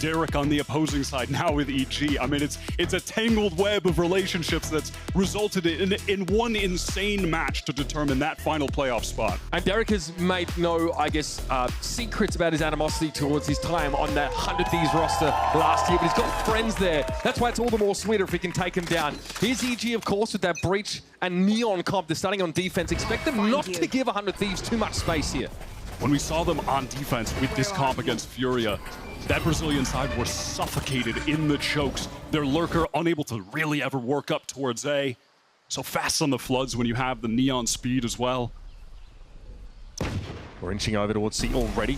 Derek on the opposing side, now with EG. I mean, it's a tangled web of relationships that's resulted in one insane match to determine that final playoff spot. And Derek has made no, I guess, secrets about his animosity towards his time on that 100 Thieves roster last year, but he's got friends there. That's why it's all the more sweeter if he can take him down. Here's EG, of course, with that Breach and Neon comp. They're starting on defense. Expect them not to give 100 Thieves too much space here. When we saw them on defense with this comp against Furia, that Brazilian side were suffocated in the chokes. Their lurker unable to really ever work up towards A. So fast on the floods when you have the Neon speed as well. We're inching over towards C already.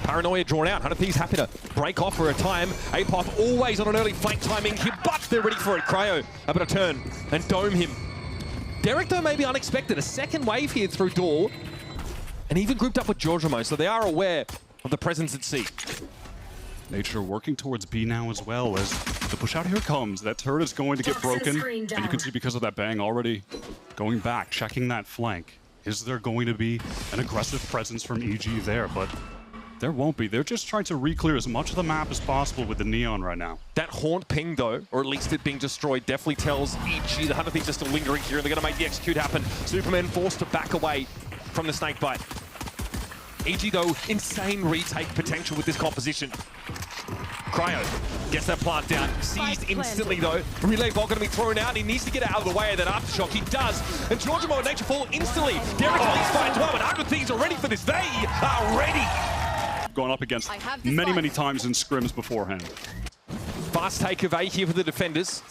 Paranoia drawn out. 100 Thieves happy to break off for a time. Apoth always on an early flank timing here, but they're ready for it. Cryo able to turn and dome him. Derek, though, maybe unexpected. A second wave here through door. And even grouped up with Georgiamo, so they are aware of the presence at C. Nature working towards B now as well as the push out here comes. That turret is going to get broken. And you can see because of that bang already going back, checking that flank. Is there going to be an aggressive presence from EG there? But there won't be. They're just trying to re-clear as much of the map as possible with the Neon right now. That Haunt ping, though, or at least it being destroyed, definitely tells EG the 100 Thieves are still lingering here, and they're going to make the execute happen. Superman forced to back away from the snake bite. EG, though, insane retake potential with this composition. Cryo gets that plant down, seized instantly though. Relay Ball going to be thrown out. He needs to get out of the way of that aftershock. He does. And Georgiamo and Nature fall instantly. Derek leads finds one, and 100 Thieves are ready for this. They are ready. Gone up against many times in scrims beforehand. Fast take of A here for the defenders.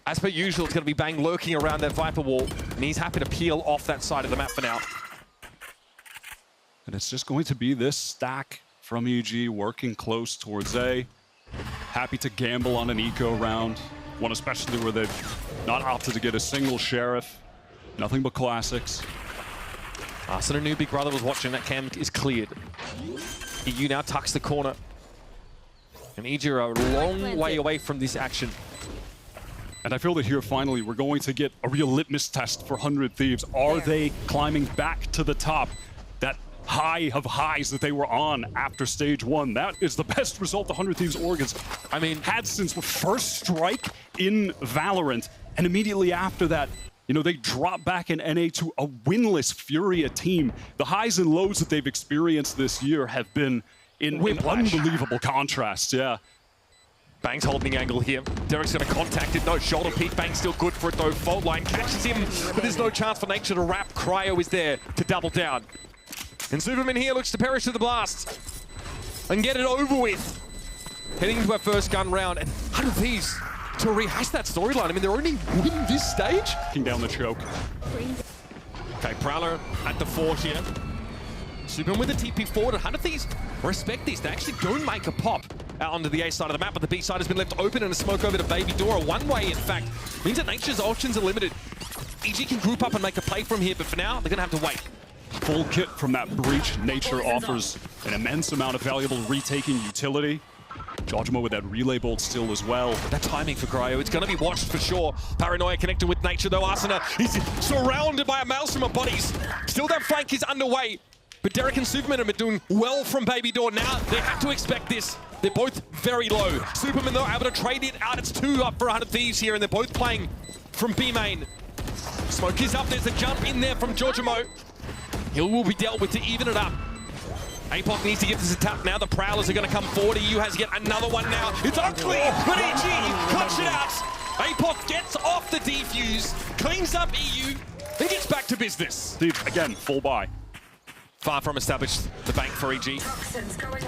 As per usual, it's going to be Bang lurking around that Viper wall, and he's happy to peel off that side of the map for now. And it's just going to be this stack from EG working close towards A. Happy to gamble on an eco round. One especially where they've not opted to get a single sheriff. Nothing but classics. Arsena knew Big Brother was watching. That cam is cleared. EU now tucks the corner. And EG are a long way away from this action. And I feel that here finally we're going to get a real litmus test for 100 Thieves. Are they climbing back to the top? That high of highs that they were on after stage 1. That is the best result the 100 Thieves Organs, I mean, had since the first strike in Valorant. And immediately after that, you know, they drop back in NA to a winless Furia team. The highs and lows that they've experienced this year have been in unbelievable contrast, yeah. Bang's holding the angle here. Derek's going to contact it. No shoulder peek. Bang's still good for it though. Fault line catches him, but there's no chance for Nature to wrap. Cryo is there to double down. And Superman here looks to perish to the blast and get it over with. Heading into our first gun round, and 100 Thieves to rehash that storyline. I mean, they're only winning this stage. Taking down the choke. Okay, Prowler at the fort here. Superman with the TP forward. 100 Thieves respect this. They actually don't make a pop out onto the A side of the map, but the B side has been left open, and a smoke over to Baby Door. A one-way, in fact, means that Nature's options are limited. EG can group up and make a play from here, but for now, they're going to have to wait. Full kit from that Breach. Nature offers an immense amount of valuable retaking utility. Georgiamo with that relay bolt still as well. That timing for Cryo, it's going to be watched for sure. Paranoia connected with Nature though. Arsena, he's surrounded by a maelstrom of bodies. Still that flank is underway. But Derek and Superman have been doing well from Baby Door. Now they have to expect this. They're both very low. Superman though able to trade it out. It's 2 up for 100 Thieves here, and they're both playing from B main. Smoke is up. There's a jump in there from Georgiamo. He will be dealt with to even it up. Apoth needs to get this attack now. The Prowlers are going to come forward. EU has yet another one now. It's ugly, but EG clutch it out. Apoth gets off the defuse, cleans up EU, and gets back to business. Steve, again, full buy. Far from established, the Bang for EG.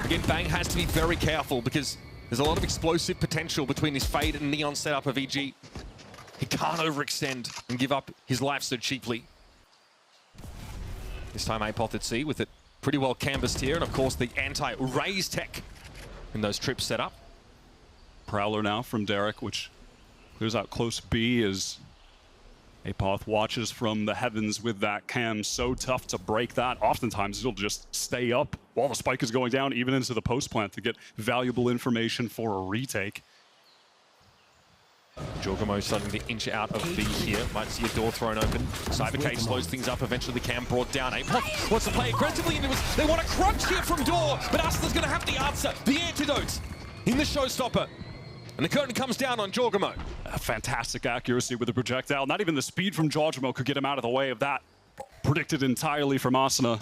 Again, Bang has to be very careful because there's a lot of explosive potential between this Fade and Neon setup of EG. He can't overextend and give up his life so cheaply. This time Apoth at C with it pretty well canvassed here, and of course the anti-raise tech in those trips set up. Prowler now from Derek, which clears out close B as Apoth watches from the heavens with that cam. So tough to break that. Oftentimes it'll just stay up while the spike is going down, even into the post plant, to get valuable information for a retake. Georgiamo starting to inch out of B here. Might see a door thrown open. Cybercase slows things up. Eventually the cam brought down. Apoth wants to play aggressively into it. They want a crunch here from door, but Arsana's going to have the answer. The antidote. in the showstopper. And the curtain comes down on Jorgamo. A fantastic accuracy with the projectile. Not even the speed from Jorgamo could get him out of the way of that. Predicted entirely from Asuna.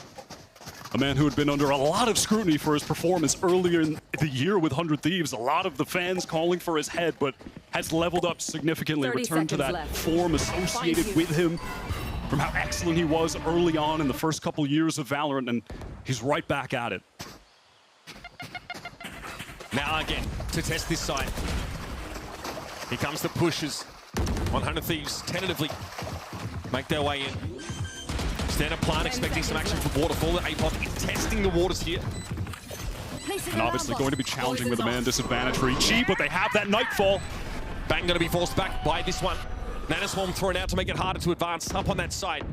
A man who had been under a lot of scrutiny for his performance earlier in the year with 100 Thieves. A lot of the fans calling for his head, but has leveled up significantly, returned to that form associated with him from how excellent he was early on in the first couple years of Valorant, and he's right back at it. Now again, to test this side. Here comes the pushes. 100 Thieves tentatively make their way in. Standard plan, expecting some action from Waterfall. Apop is testing the waters here. And obviously going to be challenging with a man disadvantage for EG, but they have that Nightfall. Bang going to be forced back by this one. Nanoswarm thrown out to make it harder to advance up on that side.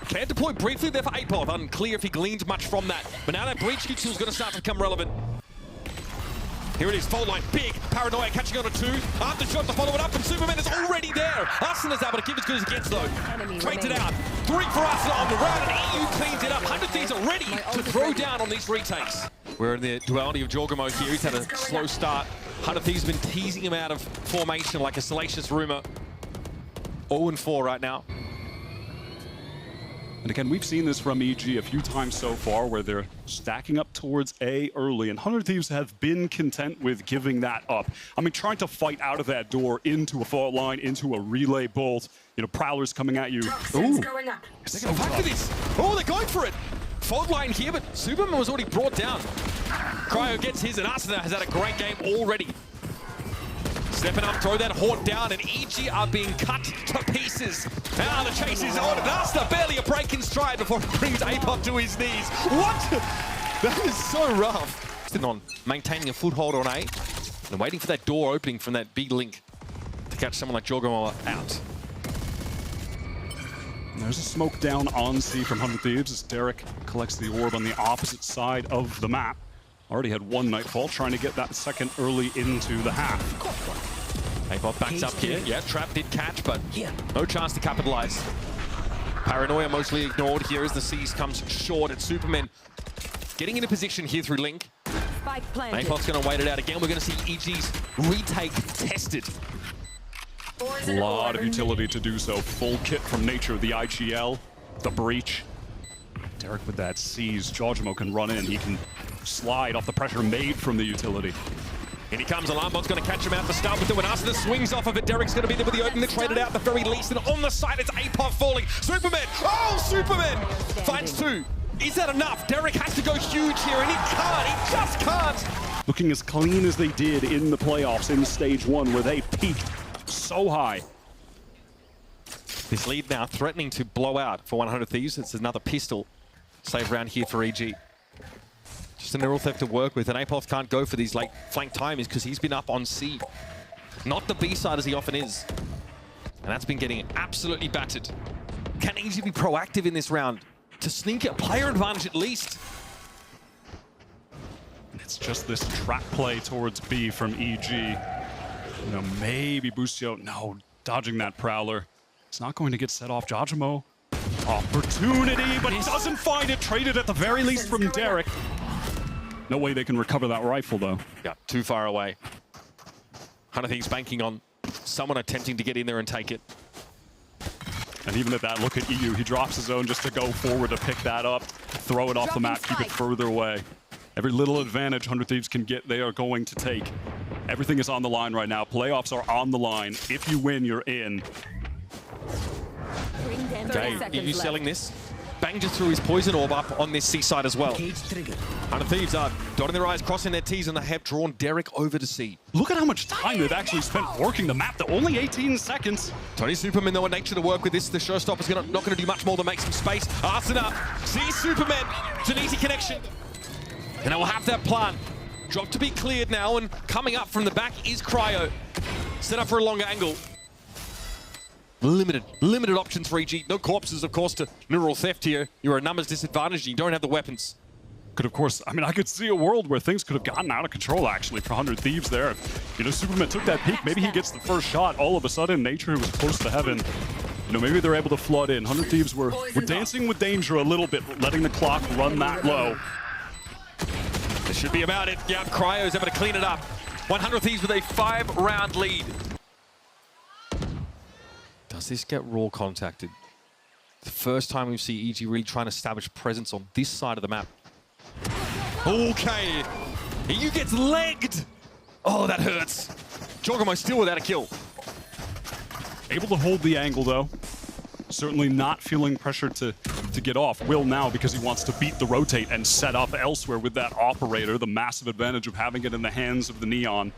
Can deploy briefly there for Apop. Unclear if he gleaned much from that. But now that breach kill is going to start to become relevant. Here it is, fold line, big, Paranoia catching on a 2. After shot to follow it up, and Superman is already there. Asuna's able to give as good as he gets though. Trades it out. 3 for Asuna on the round, and EU cleans it up. 100 Thieves are ready to throw down on these retakes. We're in the duality of Jorgamo here. He's had a slow start. 100 Thieves have been teasing him out of formation like a salacious rumor. 0-4 right now. And again, we've seen this from EG a few times so far where they're stacking up towards A early, and 100 Thieves have been content with giving that up. I mean, trying to fight out of that door into a fault line, into a relay bolt, you know, Prowlers coming at you. Ooh, So back to this. Oh, they're going for it. Fault line here, but Superman was already brought down. Cryo gets his, and Asuna has had a great game already. Stepping up, throw that Horde down, and EG are being cut to pieces. Now the chase is on, and Asuna barely a break in stride before he brings Apop to his knees. What? That is so rough. On maintaining a foothold on A, and waiting for that door opening from that big link to catch someone like Jorgamo out. And there's a smoke down on C from 100 Thieves as Derek collects the orb on the opposite side of the map. Already had one Nightfall, trying to get that second early into the half. Apop backs up here. Yeah, Trap did catch, but no chance to capitalize. Paranoia mostly ignored here as the C's comes short, and Superman getting into position here through Link. Apop's going to wait it out again. We're going to see EG's retake tested. A lot of utility to do so. Full kit from Nature, the IGL, the Breach. Derek with that seize. Jorgamo can run in. He can slide off the pressure made from the utility. In he comes, Alarmbot's going to catch him out to start with it. When Asuna swings off of it, Derek's going to be there with the open. They traded out at the very least. And on the side, it's Apop falling. Superman! Oh, Superman! Finds 2. Is that enough? Derek has to go huge here, and he can't. He just can't. Looking as clean as they did in the playoffs in stage 1, where they peaked so high. This lead now threatening to blow out for 100 Thieves. It's another pistol save round here for EG. Just a neural theft to work with, and Apop can't go for these late flank timings because he's been up on C. Not the B side as he often is. And that's been getting absolutely battered. Can EG be proactive in this round to sneak a player advantage at least? It's just this trap play towards B from EG. You know, maybe Busio, no, dodging that Prowler. It's not going to get set off. Jorgamo, opportunity, but he doesn't find it. Traded at the very least from Derek. No way they can recover that rifle, though. Yeah, too far away. 100 Thieves banking on someone attempting to get in there and take it. And even at that, look at EU. He drops his own just to go forward to pick that up, throw it off the map, keep it further away. Every little advantage 100 Thieves can get, they are going to take. Everything is on the line right now. Playoffs are on the line. If you win, you're in. Okay, EU selling this. Bang just threw his poison orb up on this seaside as well. 100 Thieves are dotting their I's, crossing their T's, and they have drawn Derek over to C. Look at how much time they've actually spent working the map. They're only 18 seconds. Tony Superman, though, in nature to work with this. The showstopper's not going to do much more than make some space. Asuna sees Superman. It's an easy connection. And I will have that plan. Drop to be cleared now, and coming up from the back is Cryo. Set up for a longer angle. Limited options for EG. No corpses, of course, to neural theft here. You're a numbers disadvantage. You don't have the weapons. Could, of course, I mean, I could see a world where things could have gotten out of control, actually, for 100 Thieves there. You know, Superman took that peek. Maybe he gets the first shot. All of a sudden, Nature, who was close to heaven, you know, maybe they're able to flood in. 100 Thieves were dancing with danger a little bit, letting the clock run that low. This should be about it. Yeah, Cryo's able to clean it up. 100 Thieves with a 5-round lead. Does this get Raw contacted? The first time we see EG really trying to establish presence on this side of the map. Okay, EU gets legged. Oh, that hurts. Jorgamo still without a kill. Able to hold the angle though. Certainly not feeling pressure to get off. Will now because he wants to beat the rotate and set up elsewhere with that operator. The massive advantage of having it in the hands of the Neon.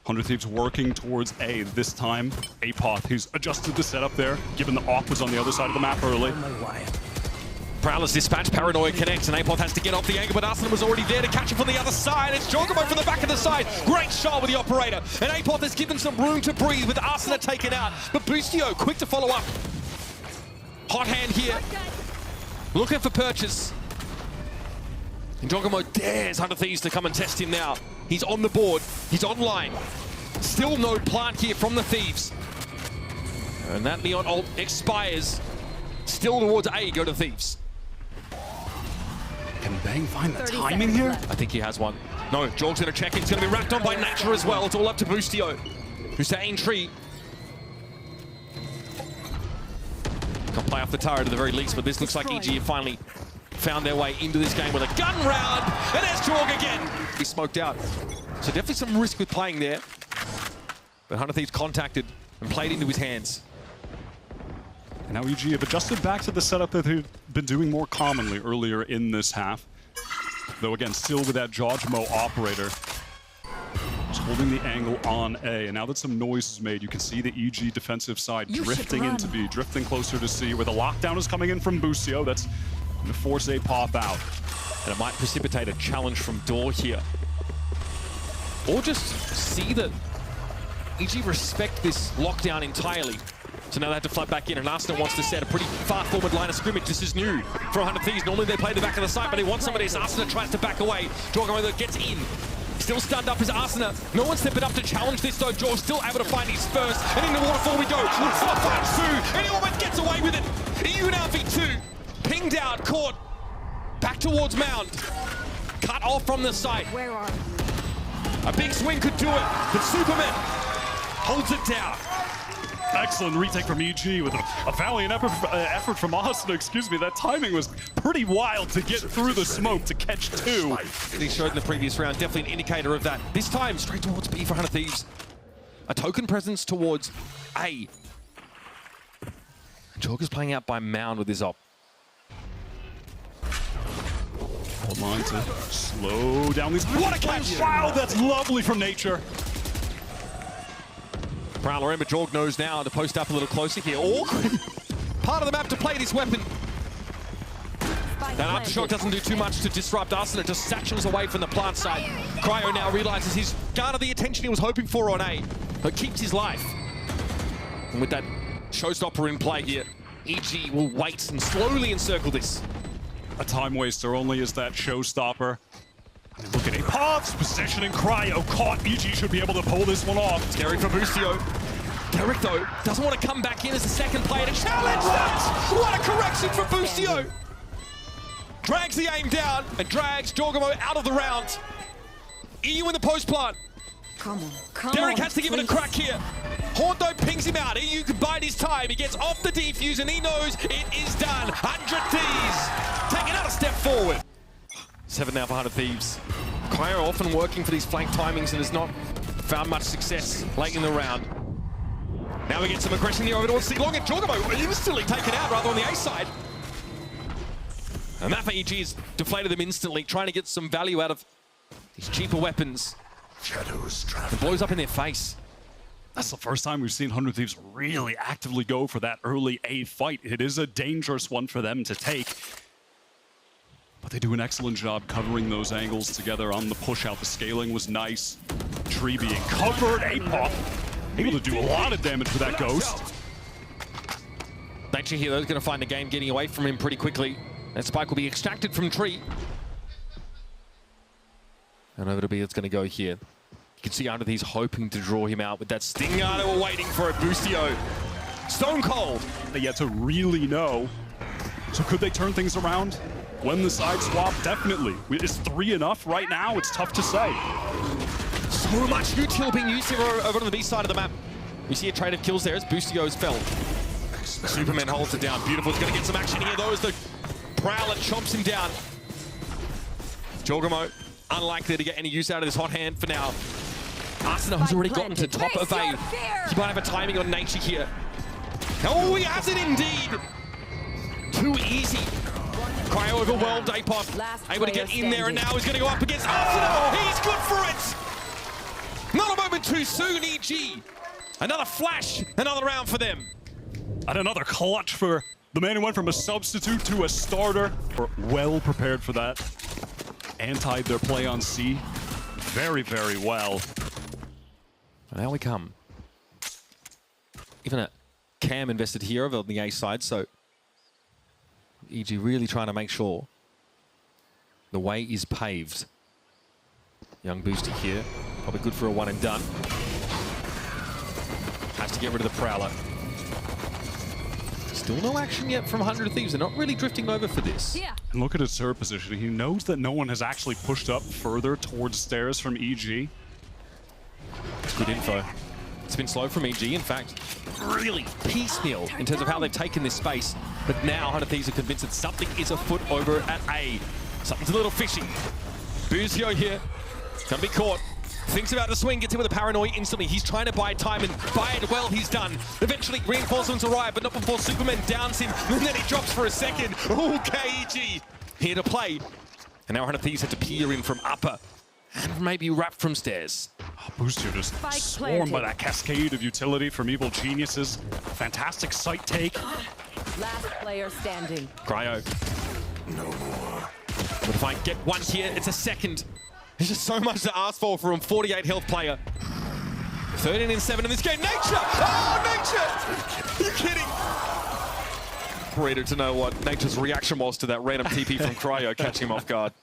100 Thieves working towards A this time. Apoth, who's adjusted the setup there, given the AWP was on the other side of the map early. Prowler's dispatch, Paranoia connects, and Apoth has to get off the angle, but Arsenal was already there to catch him from the other side. It's Jorgamo from the back of the side. Great shot with the operator. And Apoth has given some room to breathe with Arsenal taken out. But Boostio quick to follow up. Hot hand here. Looking for purchase. And Jorgamo dares 100 Thieves to come and test him now. He's on the board. He's online. Still no plant here from the Thieves. And that Neon ult expires. Still towards A, go to Thieves. Can Bang find the timing here? I think he has one. No, Jorg's gonna check it. It's gonna be wrapped on by Nature as well. It's all up to Boostio, who's to tree. Can play off the turret at the very least, but this looks like EG have finally found their way into this game with a gun round. And there's Jorg again. He's smoked out. So definitely some risk with playing there. But 100 Thieves contacted and played into his hands. And now EG have adjusted back to the setup that they've been doing more commonly earlier in this half. Though again, still with that Jorgamo operator. Just holding the angle on A. And now that some noise is made, you can see the EG defensive side drifting into B, drifting closer to C, where the lockdown is coming in from Boostio. That's going to force Apoth out. And it might precipitate a challenge from Door here. Or just see that EG respect this lockdown entirely. So now they have to flood back in, and Arsenal wants to set a pretty far forward line of scrimmage. This is new for 100 Thieves. Normally they play the back of the side, but they want some of this. Arsenal tries to back away. Jorgamo gets in. Still stunned up is Arsenal. No one stepping up to challenge this though. Jorg still able to find his first. And in the waterfall we go. And he almost gets away with it. EU now V2. Pinged out, caught. Back towards Mound. Cut off from the site. Where are you? A big swing could do it, but Superman holds it down. Excellent retake from EG with a valiant effort from Austin. Excuse me, that timing was pretty wild to get through the smoke to catch two. He showed in the previous round, definitely an indicator of that. This time, straight towards B for 100 Thieves. A token presence towards A. Jorg is playing out by Mound with his op. Hold on to slow down these. What a catch! Wow, that's lovely from Nature. Prowler in, but Jorg knows now to post up a little closer here. Awkward part of the map to play this weapon. That aftershock doesn't do too much to disrupt Arsenal. It just satchels away from the plant side. Cryo now realizes he's garnered the attention he was hoping for on A, but keeps his life. And with that showstopper in play here, EG will wait and slowly encircle this. A time waster only is that showstopper. And look at Apoth's positioning. Cryo caught. EG should be able to pull this one off. Scary for Boostio. Derek, though, doesn't want to come back in as a second player to challenge that! What a correction for Boostio! Drags the aim down and drags Jorgamo out of the round. EU in the post plant. Come on, Derek has to give it a crack here. Horndo pings him out. EU can bide his time. He gets off the defuse and he knows it is done. 100 Thieves take another step forward. 7 now for 100 Thieves. Cryo often working for these flank timings and has not found much success late in the round. Now we get some aggression here over towards C long, and Jorgamo instantly taken out rather on the A side. And that for EG has deflated them instantly, trying to get some value out of these cheaper weapons. It blows up in their face. That's the first time we've seen 100 Thieves really actively go for that early A fight. It is a dangerous one for them to take. But they do an excellent job covering those angles together on the push out. The scaling was nice. Tree being covered. Apoth able to do a lot of damage with that ghost. Nature here, though, is going to find the game getting away from him pretty quickly. And Spike will be extracted from Tree. And over to B, it's going to go here. You can see under these hoping to draw him out with that stinger. They were waiting for it. Boostio. Stone cold. They yet to really know. So could they turn things around? When the side swap, definitely. Is 3 enough right now? It's tough to say. So much util being used here over on the B side of the map. We see a trade of kills there as Boostio's fell. Superman holds it down. Beautiful. He's going to get some action here though as the Prowler chomps him down. Jorgamo, unlikely to get any use out of this hot hand for now. Arsenal has already gotten to top of A. He might have a timing on Nature here. Oh, he has it indeed! Too easy. Cryo overwhelmed, APOD able to get in there, and now he's going to go up against Arsenal. He's good for it! Not a moment too soon, EG. Another flash, another round for them. And another clutch for the man who went from a substitute to a starter. We're well prepared for that. Antied their play on C very, very well. And now we come. Even a Cam invested here over on the A side, so EG really trying to make sure the way is paved. Young Booster here, probably good for a one and done. Has to get rid of the Prowler. Still no action yet from 100 Thieves. They're not really drifting over for this. Yeah. And look at his turret position. He knows that no one has actually pushed up further towards stairs from EG. It's good info. It's been slow from EG, in fact. Really piecemeal in terms of how they've taken this space. But now 100 Thieves are convinced that something is afoot over at A. Something's a little fishy. Buzio here. Gonna be caught. Thinks about the swing, gets hit with a paranoia instantly. He's trying to buy time, and buy it well he's done. Eventually, reinforcements arrive, but not before Superman downs him, and then he drops for a second. Okay, EG here to play. And now 100 Thieves had to peer in from upper, and maybe wrap from stairs. Oh, Booster just swarmed by that cascade of utility from Evil Geniuses. Fantastic sight take. Last player standing. Cryo. No more. But if I get one here, it's a second. There's just so much to ask for from 48 health player. 13 and 7 in this game. Nature! Oh, Nature! Are you kidding? Reader to know what Nature's reaction was to that random TP from Cryo catching him off guard.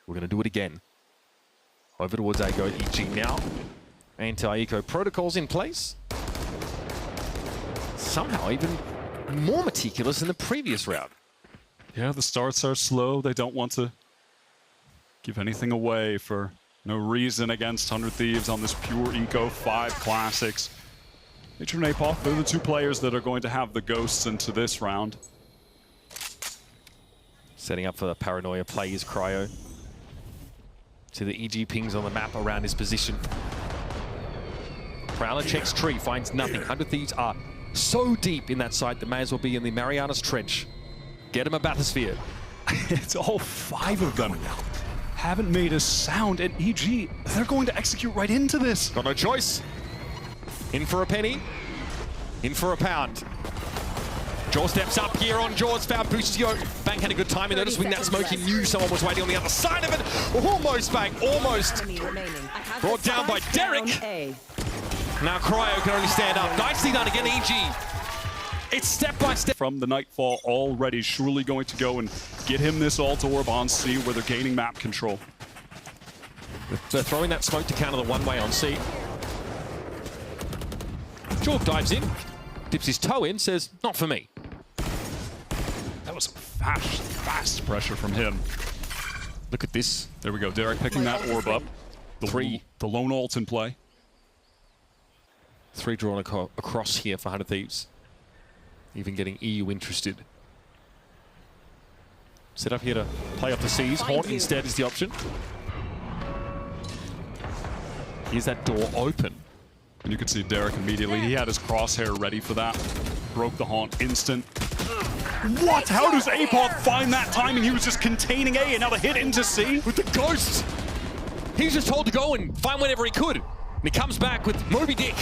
We're going to do it again. Over towards A go EG now. Anti-eco protocols in place. Somehow even more meticulous than the previous round. Yeah, the starts are slow. They don't want to give anything away for no reason against 100 Thieves on this pure Eco 5 Classics. Nature and Apoth, they're the two players that are going to have the ghosts into this round. Setting up for the paranoia play is Cryo. See the EG pings on the map around his position. Prowler checks tree, finds nothing. 100 Thieves are so deep in that site that may as well be in the Marianas Trench. Get him a bathysphere. It's all 5 of them. Haven't made a sound, and EG, they're going to execute right into this. Got no choice. In for a penny, in for a pound. Jaw steps up here on Jaws, found Bustio. Bank had a good time in there to swing that smoke. He knew someone was waiting on the other side of it. Almost Bank, almost. Brought down by Derek. Now Cryo can only stand up. Nicely done again, EG. It's step by step. From the Nightfall already, surely going to go and get him this ult orb on C where they're gaining map control. They're throwing that smoke to counter the one-way on C. Jorg dives in, dips his toe in, says, not for me. That was fast pressure from him. Look at this. There we go, Derek picking that orb up. The lone ult in play. 3 drawn across here for 100 Thieves. Even getting EU interested. Set up here to play off the C's. Haunt instead is the option. Here's that door open. And you can see Derek immediately. He had his crosshair ready for that. Broke the Haunt instant. What? How does Apoth find that timing? He was just containing A and now the hit into C. With the ghost. He was just told to go and find whatever he could. And he comes back with Moby Dick.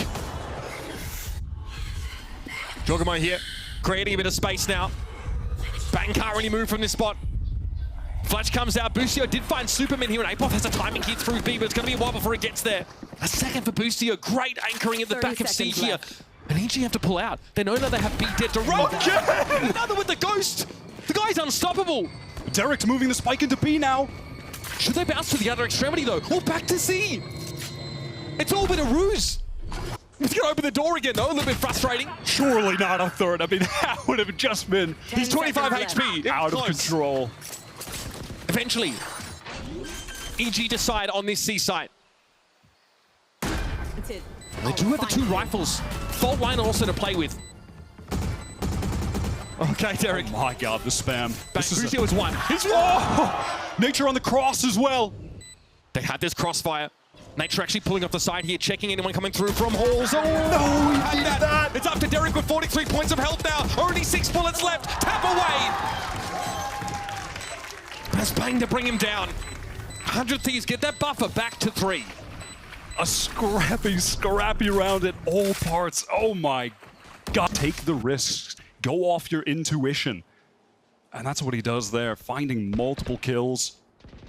Jorgamo here. Creating a bit of space now. Bang can't really move from this spot. Flash comes out. Bustio did find Superman here, and Apoth has a timing hit through B, but it's going to be a while before it gets there. A second for Bustio. Great anchoring at the back of C here. And EG have to pull out. They know that they have B dead to run. Okay. Another with the ghost. The guy's unstoppable. Derek's moving the spike into B now. Should they bounce to the other extremity, though? Or back to C? It's all been a ruse. He's going to open the door again, though. A little bit frustrating. Surely not a third. I mean, that would have just been... He's 25 HP. Out of control. Eventually, EG decide on this C site. They do have the 2 rifles. Fault line also to play with. Okay, Derek. Oh my god, the spam. Boostio was 1. He's 1! Oh, Nature on the cross as well. They had this crossfire. Nature actually pulling off the side here, checking anyone coming through from halls. Oh, No, he had did that. It's up to Derek with 43 points of health now. Only 6 bullets left. Tap away. That's playing to bring him down. 100 Thieves get that buffer back to 3. A scrappy round at all parts. Oh my god. Take the risks. Go off your intuition. And that's what he does there, finding multiple kills,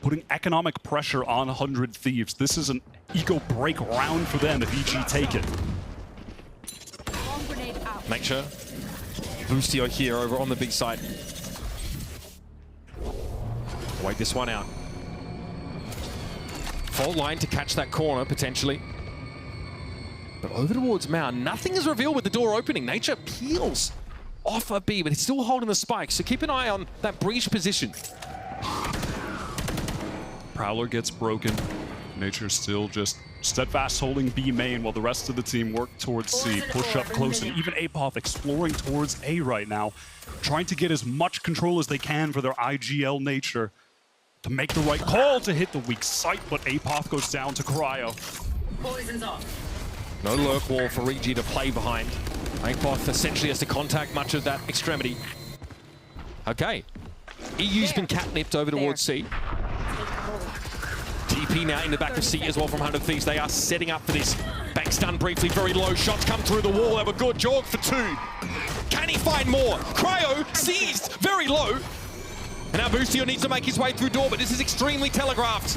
putting economic pressure on 100 Thieves. This is an ego break round for them if EG take it. Nature. Boostio here over on the B side. Wait this one out. Fault line to catch that corner, potentially. But over towards Mao, nothing is revealed with the door opening. Nature peels off a B, but he's still holding the spike, so keep an eye on that breach position. Prowler gets broken. Nature still just steadfast holding B main while the rest of the team work towards C. Push up close, and even Apoth exploring towards A right now, trying to get as much control as they can for their IGL Nature to make the right call to hit the weak site, but Apoth goes down to Cryo. Poison's off. No lurk wall for EG to play behind. Apoth essentially has to contact much of that extremity. Okay. EU's been catnipped over towards C. TP now in the back of C as well from 100 Thieves. They are setting up for this. Back stun briefly, very low. Shots come through the wall. They were good. Jorg for 2. Can he find more? Cryo seized, very low. And now Boostio needs to make his way through door, but this is extremely telegraphed.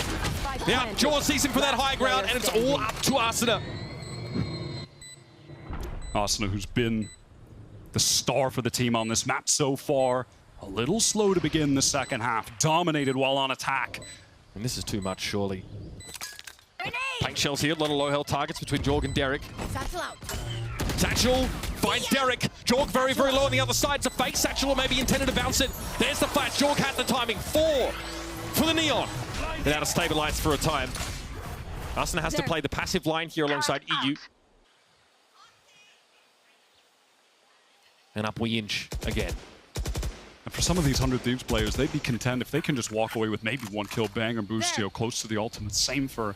Now, Jorg sees him for that high ground, and it's all up to Asuna. Asuna, who's been the star for the team on this map so far, a little slow to begin the second half, dominated while on attack. And this is too much, surely. Paint shells here, a lot of low health targets between Jorg and Derek. Satchel out. Satchel finds Derek. Jorg very, very low on the other side. It's a fake Satchel, or maybe intended to bounce it. There's the flash. Jorg had the timing. 4 for the Neon. They're out of stabilize for a time. Asuna has to play the passive line here alongside EU. And up we inch again. And for some of these 100 Thieves players, they'd be content if they can just walk away with maybe 1 kill. Bang and Boostio close to the ultimate. Same for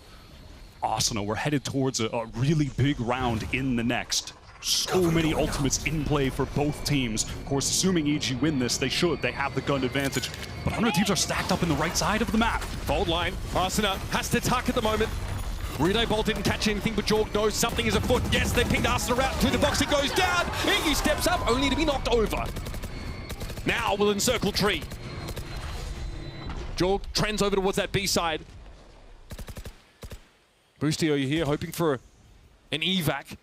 Asuna. We're headed towards a really big round in the next. So many ultimates in play for both teams. Of course, assuming EG win this, they should. They have the gun advantage. But 100 Thieves are stacked up in the right side of the map. Fold line. Asuna has to tuck at the moment. Relay Bolt didn't catch anything, but Jorg knows something is afoot. Yes, they pinged Asuna out through the box. It goes down. EU steps up, only to be knocked over. Now we'll encircle tree. Jorg trends over towards that B side. Boostio, you here, hoping for an evac.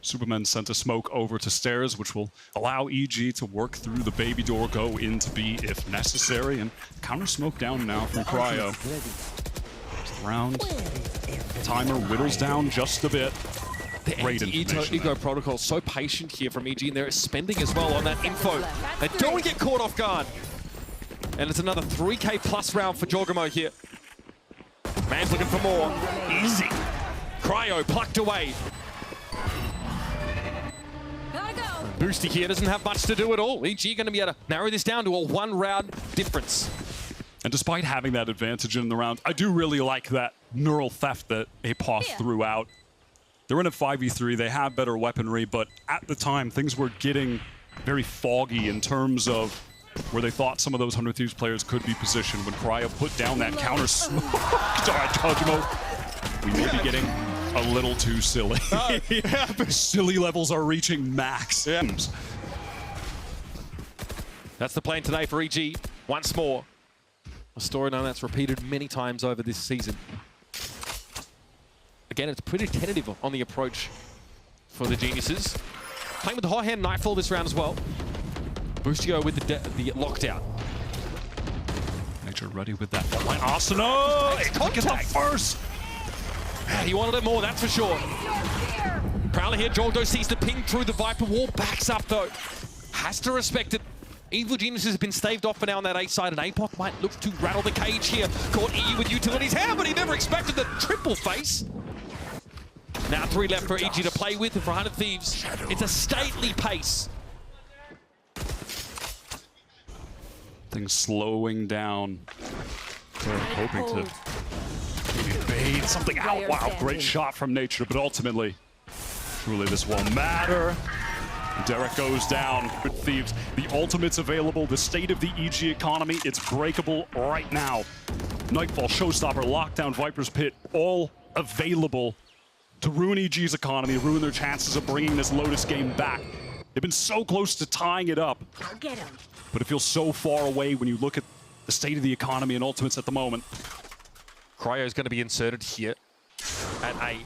Superman sent a smoke over to stairs, which will allow EG to work through the baby door, go into B if necessary, and counter smoke down now from Cryo. Round timer whittles down just a bit. The Great anti-ego protocol so patient here from EG, and they're spending as well on that info. They don't get caught off guard. And it's another 3K plus round for Jorgamo here. Man's looking for more. Easy. Cryo plucked away. Gotta go. Boosty here doesn't have much to do at all. EG going to be able to narrow this down to a 1-round difference. And despite having that advantage in the round, I do really like that neural theft that Apoth threw out. They're in a 5v3, they have better weaponry, but at the time, things were getting very foggy in terms of where they thought some of those 100 Thieves players could be positioned. When Cryo put down that counter smoke, we may be getting a little too silly. Silly levels are reaching max. Yeah. That's the plan today for EG, once more. A storyline that's repeated many times over this season. Again, it's pretty tentative on the approach for the Geniuses. Playing with the hot hand Nightfall this round as well. Boostio with the lockdown. Nature ready with that front line. Asuna! Get the first! He wanted it more, that's for sure. Prowler here, Jorgo sees the ping through the Viper wall, backs up though. Has to respect it. Evil Geniuses has been staved off for now on that A side, and Apoth might look to rattle the cage here. Caught EU with utilities hand, but he never expected the triple face. Now 3 left for EG to play with, and for 100 Thieves, it's a stately pace. Things slowing down. They're hoping to maybe bait something out. Wow, great shot from Nature, but ultimately, truly this won't matter. Derek goes down with Thieves. The ultimate's available. The state of the EG economy, it's breakable right now. Nightfall, Showstopper, Lockdown, Viper's Pit, all available to ruin EG's economy, ruin their chances of bringing this Lotus game back. They've been so close to tying it up, I'll get him. but it feels so far away when you look at the state of the economy and ultimates at the moment. Cryo is going to be inserted here at A.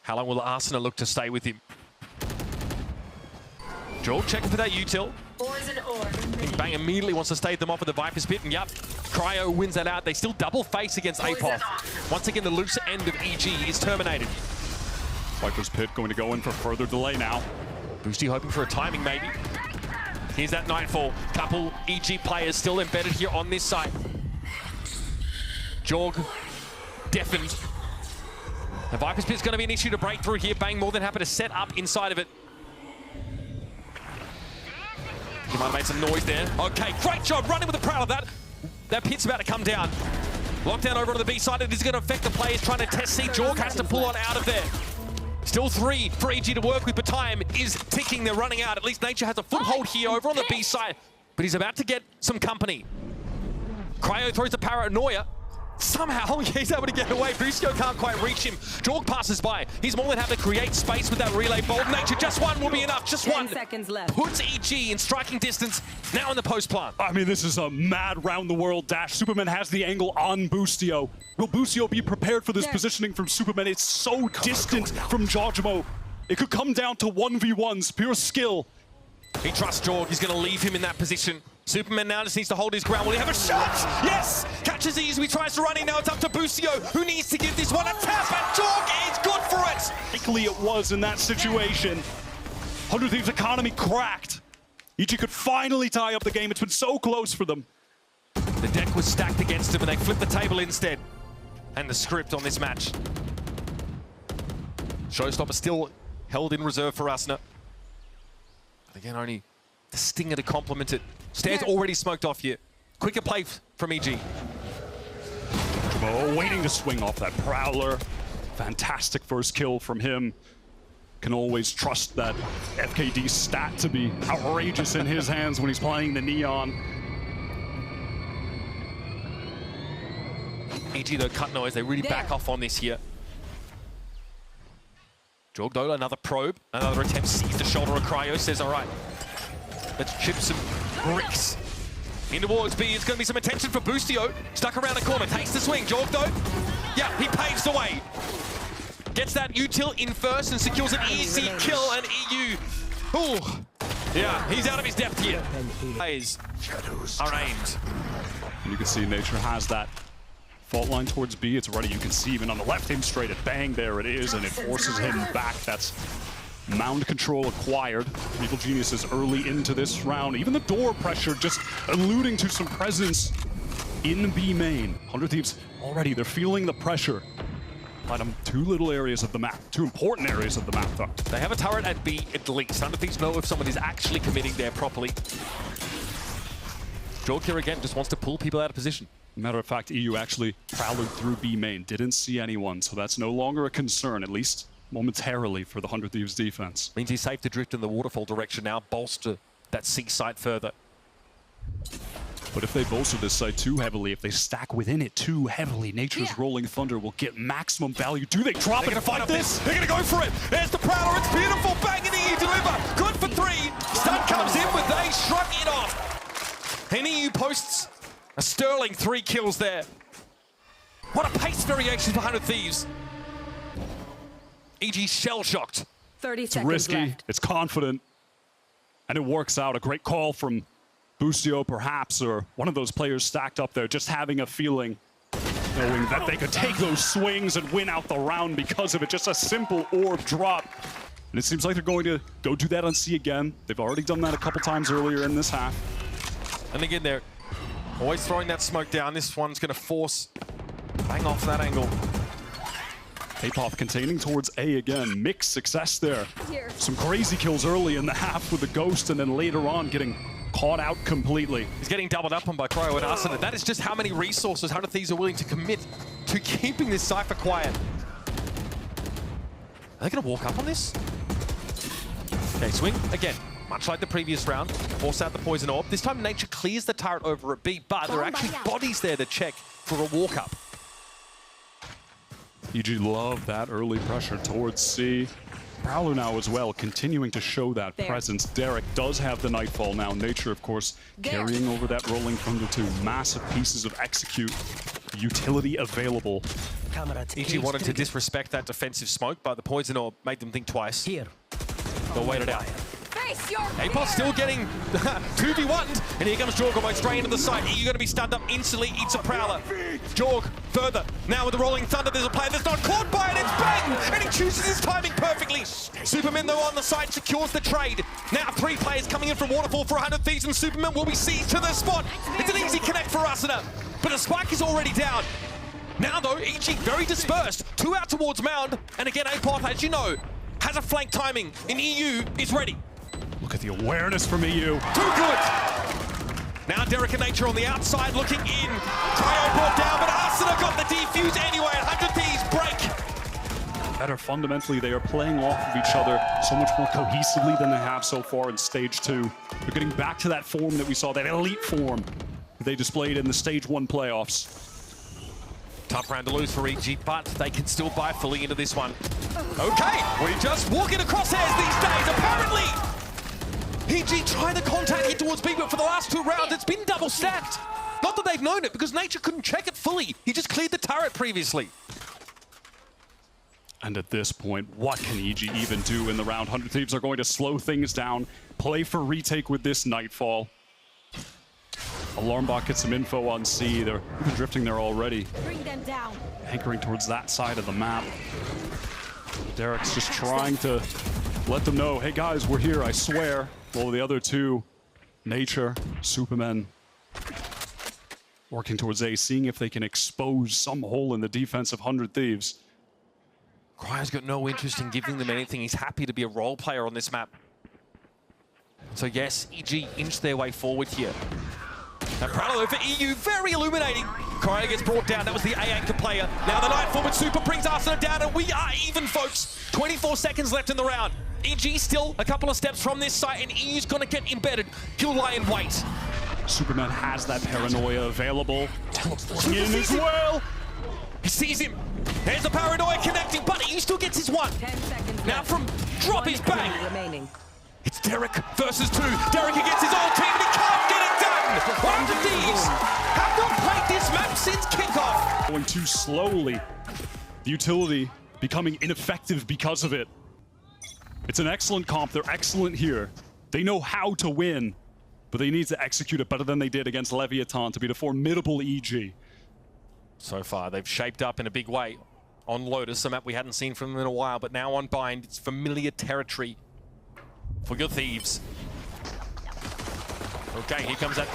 How long will Arsenal look to stay with him? Joel checking for that util. Poison orb. Bang immediately wants to stave them off at the Viper's Pit, and yep, Cryo wins that out. They still double face against Apoth. Once again, the loose end of EG is terminated. Viper's Pit going to go in for further delay now. Boosty hoping for a timing, maybe. Here's that Nightfall. Couple EG players still embedded here on this side. Jorg deafened. The Viper's Pit's going to be an issue to break through here. Bang more than happy to set up inside of it. He might have made some noise there. Okay, great job running with the proud of that. That pit's about to come down. Lockdown over on the B side. It is going to affect the players trying to test C. Jorg has to pull on out of there. Still 3 for EG to work with, but time is ticking. They're running out. At least Nature has a foothold here over on the B side, but he's about to get some company. Cryo throws the paranoia. Somehow he's able to get away. Busio can't quite reach him. Jorg passes by. He's more than happy to create space with that relay bolt. Nature, just one will be enough. Just 10 one. seconds left. Puts EG in striking distance. Now in the post plant. I mean, this is a mad round-the-world dash. Superman has the angle on Boostio. Will Boostio be prepared for this positioning from Superman? It's so distant from Jojimo. It could come down to 1v1s, pure skill. He trusts Jorg. He's going to leave him in that position. Superman now just needs to hold his ground. Will he have a shot? Yes! Catches easy. He tries to run in. Now it's up to Busio, who needs to give this one a tap, and Jorg is good for it! Likely it was in that situation. 100 Thieves economy cracked. EG could finally tie up the game. It's been so close for them. The deck was stacked against him, and they flipped the table instead. And the script on this match. Showstopper still held in reserve for Asna. But again, only the stinger to complement it. Stairs already smoked off here. Quicker play from EG. Jojimo waiting to swing off that Prowler. Fantastic first kill from him. Can always trust that FKD stat to be outrageous in his hands when he's playing the Neon. EG though, cut noise. They really back off on this here. Jorg another probe, another attempt, sees the shoulder of Cryo, says, all right, let's chip some bricks. In towards B, it's going to be some attention for Boostio. Stuck around the corner, takes the swing. Jorg though, yeah, he paves the way. Gets that util in first and secures an easy kill, and EU, ooh, yeah, he's out of his depth here. Plays are aimed. And you can see Nature has that fault line towards B. It's ready. You can see even on the left aim straight at bang, there it is, and it forces him back. That's mound control acquired. Evil Geniuses early into this round. Even the door pressure just alluding to some presence in B main. 100 Thieves already, they're feeling the pressure. But 2 little areas of the map, 2 important areas of the map though. They have a turret at B at least. 100 Thieves know if someone is actually committing there properly. Jorg here again just wants to pull people out of position. Matter of fact, EU actually prowled through B main, didn't see anyone, so that's no longer a concern, at least momentarily, for the 100 Thieves defense. Means he's safe to drift in the waterfall direction now, bolster that C site further. But if they bolster this site too heavily, if they stack within it too heavily, Nature's Rolling Thunder will get maximum value. Do they drop it and fight this? They're gonna go for it. There's the Prowler, it's beautiful. Bang in the EU deliver. Good for 3. Stun comes in, but they shrug it off. And EU posts a sterling 3 kills there. What a pace variation for 100 Thieves. EG shell-shocked. 30 It's seconds risky, left. it's confident, and it works out. A great call from Boostio, perhaps, or one of those players stacked up there, just having a feeling, knowing that they could take those swings and win out the round because of it. Just a simple orb drop. And it seems like they're going to go do that on C again. They've already done that a couple times earlier in this half. And again, they're always throwing that smoke down. This one's going to force bang off that angle. Apoth containing towards A again. Mixed success there. Some crazy kills early in the half with the Ghost, and then later on getting caught out completely. He's getting doubled up on by Cryo and Arsena. That is just how many resources 100 Thieves are willing to commit to keeping this Cypher quiet. Are they going to walk up on this? Okay, swing again. Much like the previous round, force out the poison orb. This time Nature clears the turret over at B, but there are actually bodies there to check for a walk up. EG love that early pressure towards C. Prowler now as well, continuing to show that presence. Derek does have the Nightfall now. Nature, of course, carrying over that rolling Thunder 2. Massive pieces of execute. Utility available. EG wanted to disrespect that defensive smoke, but the poison orb made them think twice. They'll wait it out. Apoth still getting 2v1'd, and here comes Jorg going straight into the site. You're going to be stunned up instantly, eats a Prowler. Jorg further. Now with the rolling Thunder, there's a player that's not caught by it, it's Bang! And he chooses his timing perfectly. Superman, though, on the side secures the trade. Now 3 players coming in from Waterfall for 100 Thieves, and Superman will be seized to the spot. It's an easy connect for Arsena, but a spike is already down. Now, though, EG very dispersed. 2 out towards Mound, and again, Apoth, as you know, has a flank timing, and EU is ready. Look at the awareness from EU. Too good! Now Derek and Nature on the outside looking in. Cryo brought down, but Arsena got the defuse anyway, and 100 Thieves break. Better fundamentally, they are playing off of each other so much more cohesively than they have so far in Stage 2. They're getting back to that form that we saw, that elite form that they displayed in the Stage 1 playoffs. Tough round to lose for EG, but they can still buy fully into this one. Okay, we're just walking across hairs these days, apparently. EG trying the contact hit towards B, but for the last 2 rounds, it's been double stacked. Not that they've known it, because Nature couldn't check it fully. He just cleared the turret previously. And at this point, what can EG even do in the round? 100 Thieves are going to slow things down, play for retake with this Nightfall. Alarmbot gets some info on C. They're even drifting there already. Bring them down. Anchoring towards that side of the map. Derek's just trying to let them know, hey guys, we're here, I swear. While the other 2, Nature, Superman, working towards A, seeing if they can expose some hole in the defense of 100 Thieves. Cryo's got no interest in giving them anything. He's happy to be a role player on this map. So yes, EG inch their way forward here. And Prowler over EU, very illuminating. Cryo gets brought down, that was the A anchor player. Now the Nightfall with Super brings Arsena down, and we are even, folks. 24 seconds left in the round. EG still a couple of steps from this site, and EU's gonna get embedded. He'll lie in wait. Superman has that paranoia available. Teleporting in as well. He sees him. There's the paranoia connecting, but EU still gets his 1. 10 seconds Now from drop his bang. remaining. It's Derek versus 2. Derek against his old team, and he can't get it done. 100 Thieves have not played this map since kickoff. Going too slowly. The utility becoming ineffective because of it. It's an excellent comp. They're excellent here. They know how to win, but they need to execute it better than they did against Leviathan to beat a formidable EG. So far, they've shaped up in a big way on Lotus, a map we hadn't seen from them in a while, but now on Bind, it's familiar territory for your Thieves. Okay, here comes that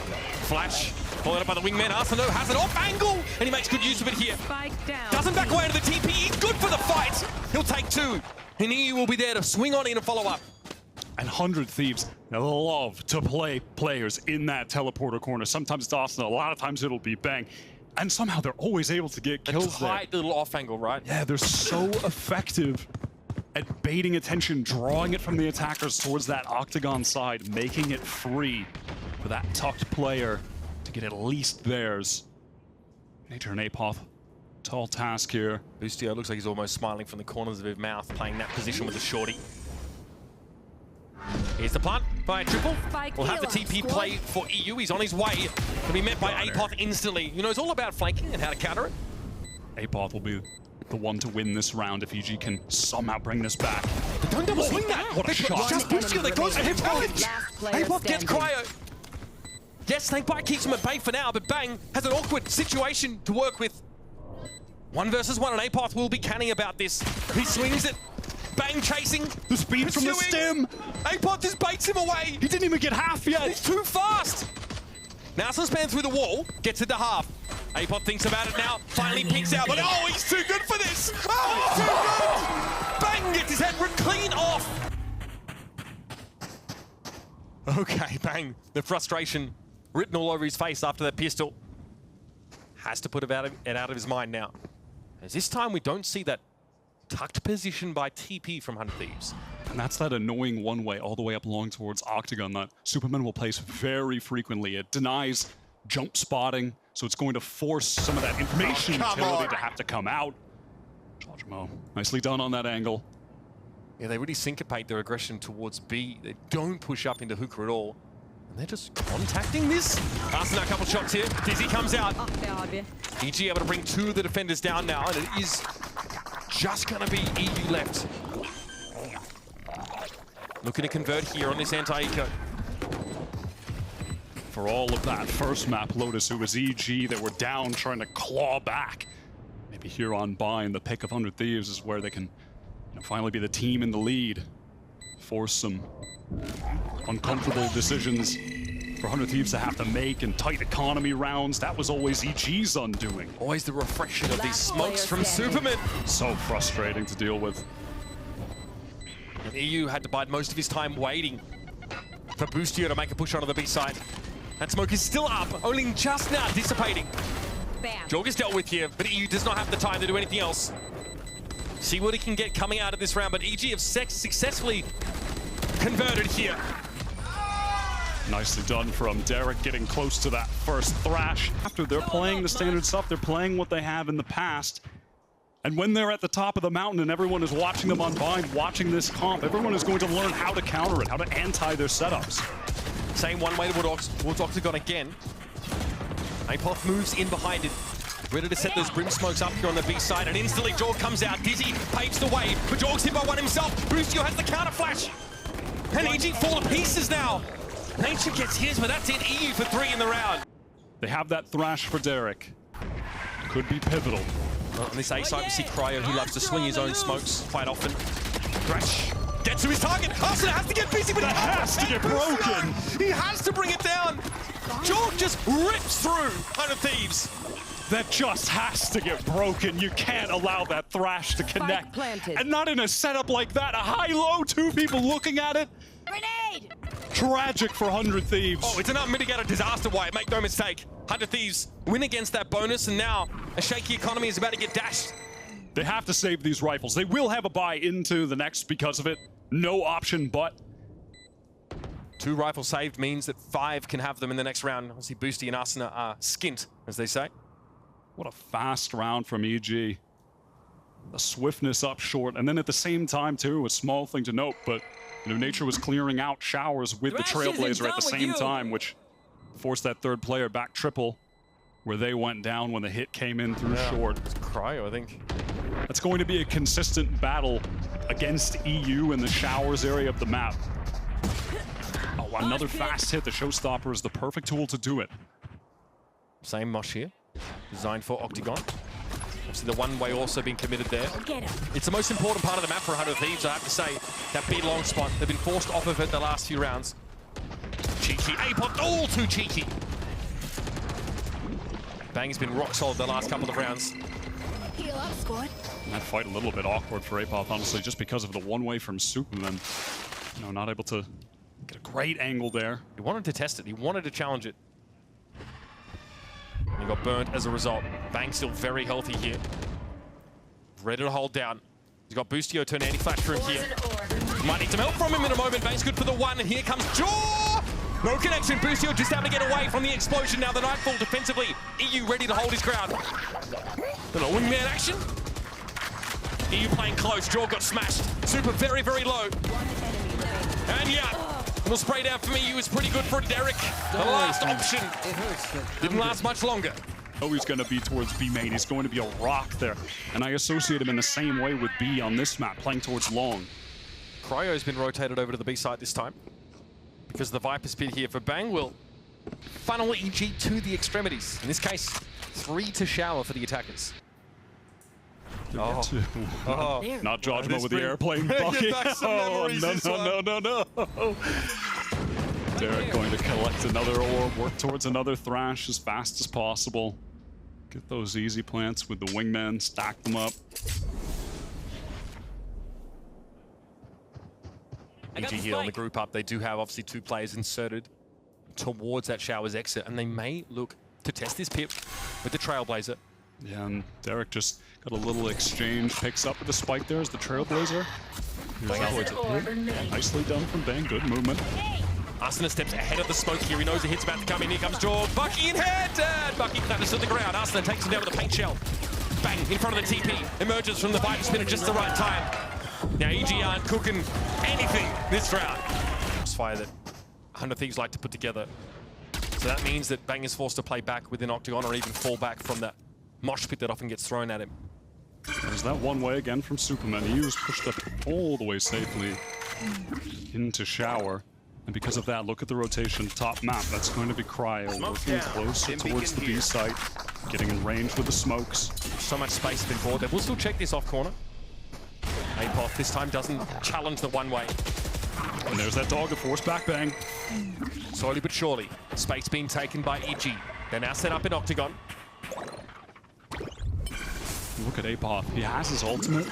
flash. Followed up by the wingman. Arsena has an off angle, and he makes good use of it here. Spike down. Doesn't back away to the TP. He's good for the fight. He'll take 2. And EU will be there to swing on in and follow up. And 100 Thieves love to play players in that teleporter corner. Sometimes it's Arsena, a lot of times it'll be Bang. And somehow they're always able to get kills there. A tight little off angle, right? Yeah, they're so effective at baiting attention, drawing it from the attackers towards that octagon side, making it free for that tucked player to get at least theirs. Nature and Apoth, tall task here. Boostio looks like he's almost smiling from the corners of his mouth, playing that position with the shorty. Here's the plant by a triple. We'll have the TP play for EU. He's on his way to be met by Apoth instantly. You know, it's all about flanking and how to counter it. Apoth will be the one to win this round if EG can somehow bring this back. But don't double swing that! What a shot! Just Boostio, they go for him challenge! Apoth gets Cryo. Yes, Snakebite keeps him at bay for now, but Bang has an awkward situation to work with. 1 versus 1, and Apoth will be canning about this. He swings it. Bang chasing. The speed from the pursuing. stim. Apod just baits him away. He didn't even get half yet. He's too fast. Now Span through the wall, gets it to half. Apod thinks about it now, finally peeks out, but oh, he's too good for this! Oh, he's too good! Bang gets his head ripped clean off! Okay, Bang, the frustration written all over his face after that pistol. Has to put it out of his mind now. As this time we don't see that tucked position by TP from 100 Thieves. And that's that annoying one-way all the way up along towards Octagon that Superman will place very frequently. It denies jump spotting, so it's going to force some of that information utility to have to come out. Jojimo, nicely done on that angle. Yeah, they really syncopate their aggression towards B. They don't push up into Hookah at all. And they're just contacting this. Asking a couple shots here. Dizzy comes out. EG able to bring two of the defenders down now, and it is just going to be EU left. Looking to convert here on this anti-eco. For all of that first map, Lotus, it was EG that were down trying to claw back. Maybe here on Bind, the pick of 100 Thieves is where they can finally be the team in the lead. Force some uncomfortable decisions for 100 Thieves to have to make in tight economy rounds. That was always EG's undoing. Always the reflection of these smokes from Superman. So frustrating to deal with. And EU had to bide most of his time waiting for Boostio to make a push onto the B side. That smoke is still up, only just now dissipating. Jorg is dealt with here, but EU does not have the time to do anything else. See what he can get coming out of this round, but EG have successfully converted here. Nicely done from Derek, getting close to that first thrash. After they're playing the standard stuff, they're playing what they have in the past. And when they're at the top of the mountain and everyone is watching them on Bind, watching this comp, everyone is going to learn how to counter it, how to anti their setups. Same one way towards Octagon again. Apoth moves in behind it. Ready to set those brim smokes up here on the B side, and instantly Jorg comes out. Dizzy paves the way, but Jorg's hit by one himself. Boostio has the counter flash. And EG fall to pieces now. Nature gets his, but that's it. EU for 3 in the round. They have that thrash for Derek. Could be pivotal. Well, on this A side, we see Cryo, who loves to swing his own smokes quite often. Thrash gets to his target. Arsena has to get busy, but that has to get broken. He has to bring it down. Jorg just rips through 100 Thieves. That just has to get broken. You can't allow that thrash to connect. And not in a setup like that. A high-low, two people looking at it. Grenade! Tragic for 100 Thieves. Oh, it's an unmitigated disaster, Wyatt. Make no mistake. 100 Thieves win against that bonus, and now a shaky economy is about to get dashed. They have to save these rifles. They will have a buy into the next because of it. No option but. 2 rifles saved means that 5 can have them in the next round. Obviously, Boosty and Arsena are skint, as they say. What a fast round from EG. The swiftness up short, and then at the same time, too, a small thing to note, but Nature was clearing out showers with the Trailblazer at the same time, which forced that third player back triple, where they went down when the hit came in through short. It's Cryo, I think. That's going to be a consistent battle against EU in the showers area of the map. Oh, another fast hit. The Showstopper is the perfect tool to do it. Same mosh here, designed for Octagon. Obviously the one-way also being committed there. It's the most important part of the map for 100 Thieves, I have to say. That B-long spot, they've been forced off of it the last few rounds. Cheeky, Apod, all too cheeky. Bang's been rock solid the last couple of rounds. Heal up, squad. That fight a little bit awkward for Apoth, honestly, just because of the one-way from Superman. Not able to get a great angle there. He wanted to test it. He wanted to challenge it. He got burnt as a result. Bang still very healthy here. Ready to hold down. He's got Boostio turn anti-flash for him here. Might need some help from him in a moment. Bang's good for the 1, and here comes Jaw! No connection. Boostio just having to get away from the explosion. Now the Nightfall defensively. EU ready to hold his ground. Little wingman action. EU playing close. Jaw got smashed. Super very, very low. And yeah. Little spray down from EU is pretty good for Derek. The last option didn't last much longer. Oh, he's going to be towards B main. He's going to be a rock there. And I associate him in the same way with B on this map, playing towards long. Cryo's been rotated over to the B side this time, because the Viper Speed here for Bang will funnel EG to the extremities. In this case, 3 to shower for the attackers. Oh. Oh. Not Jojima This with the bring- airplane bring bucket. back some Oh, memories, no, this no, no, no, no. Derek going to collect another orb, work towards another Thrash as fast as possible. Get those easy plants with the wingman, stack them up. NRG here on the group up. They do have obviously 2 players inserted towards that Shower's exit, and they may look to test this pip with the Trailblazer. Yeah, and Derek just got a little exchange, picks up with the spike there as the Trailblazer. Here's towards it. Yeah, nicely done from Bang, good movement. Arsena steps ahead of the smoke here. He knows the hit's about to come in. Here comes George. Bucky in head. And Bucky clatters to the ground. Arsena takes him down with a paint shell. Bang, in front of the TP. Emerges from the Viper spin at just the right time. Now EG aren't cooking anything this round. Fire that 100 Thieves like to put together. So that means that Bang is forced to play back within Octagon or even fall back from that mosh pit that often gets thrown at him. There's that one way again from Superman. He was pushed up all the way safely into Shower. And because of that, look at the rotation. Top map, that's going to be Cryo. Working closer towards the B site. Getting in range with the smokes. So much space has been bought there. We'll still check this off corner. Apoth this time doesn't challenge the one way. And there's that dog, a force back Bang. Slowly but surely, space being taken by EG. They're now set up in Octagon. Look at Apoth. He has his ultimate.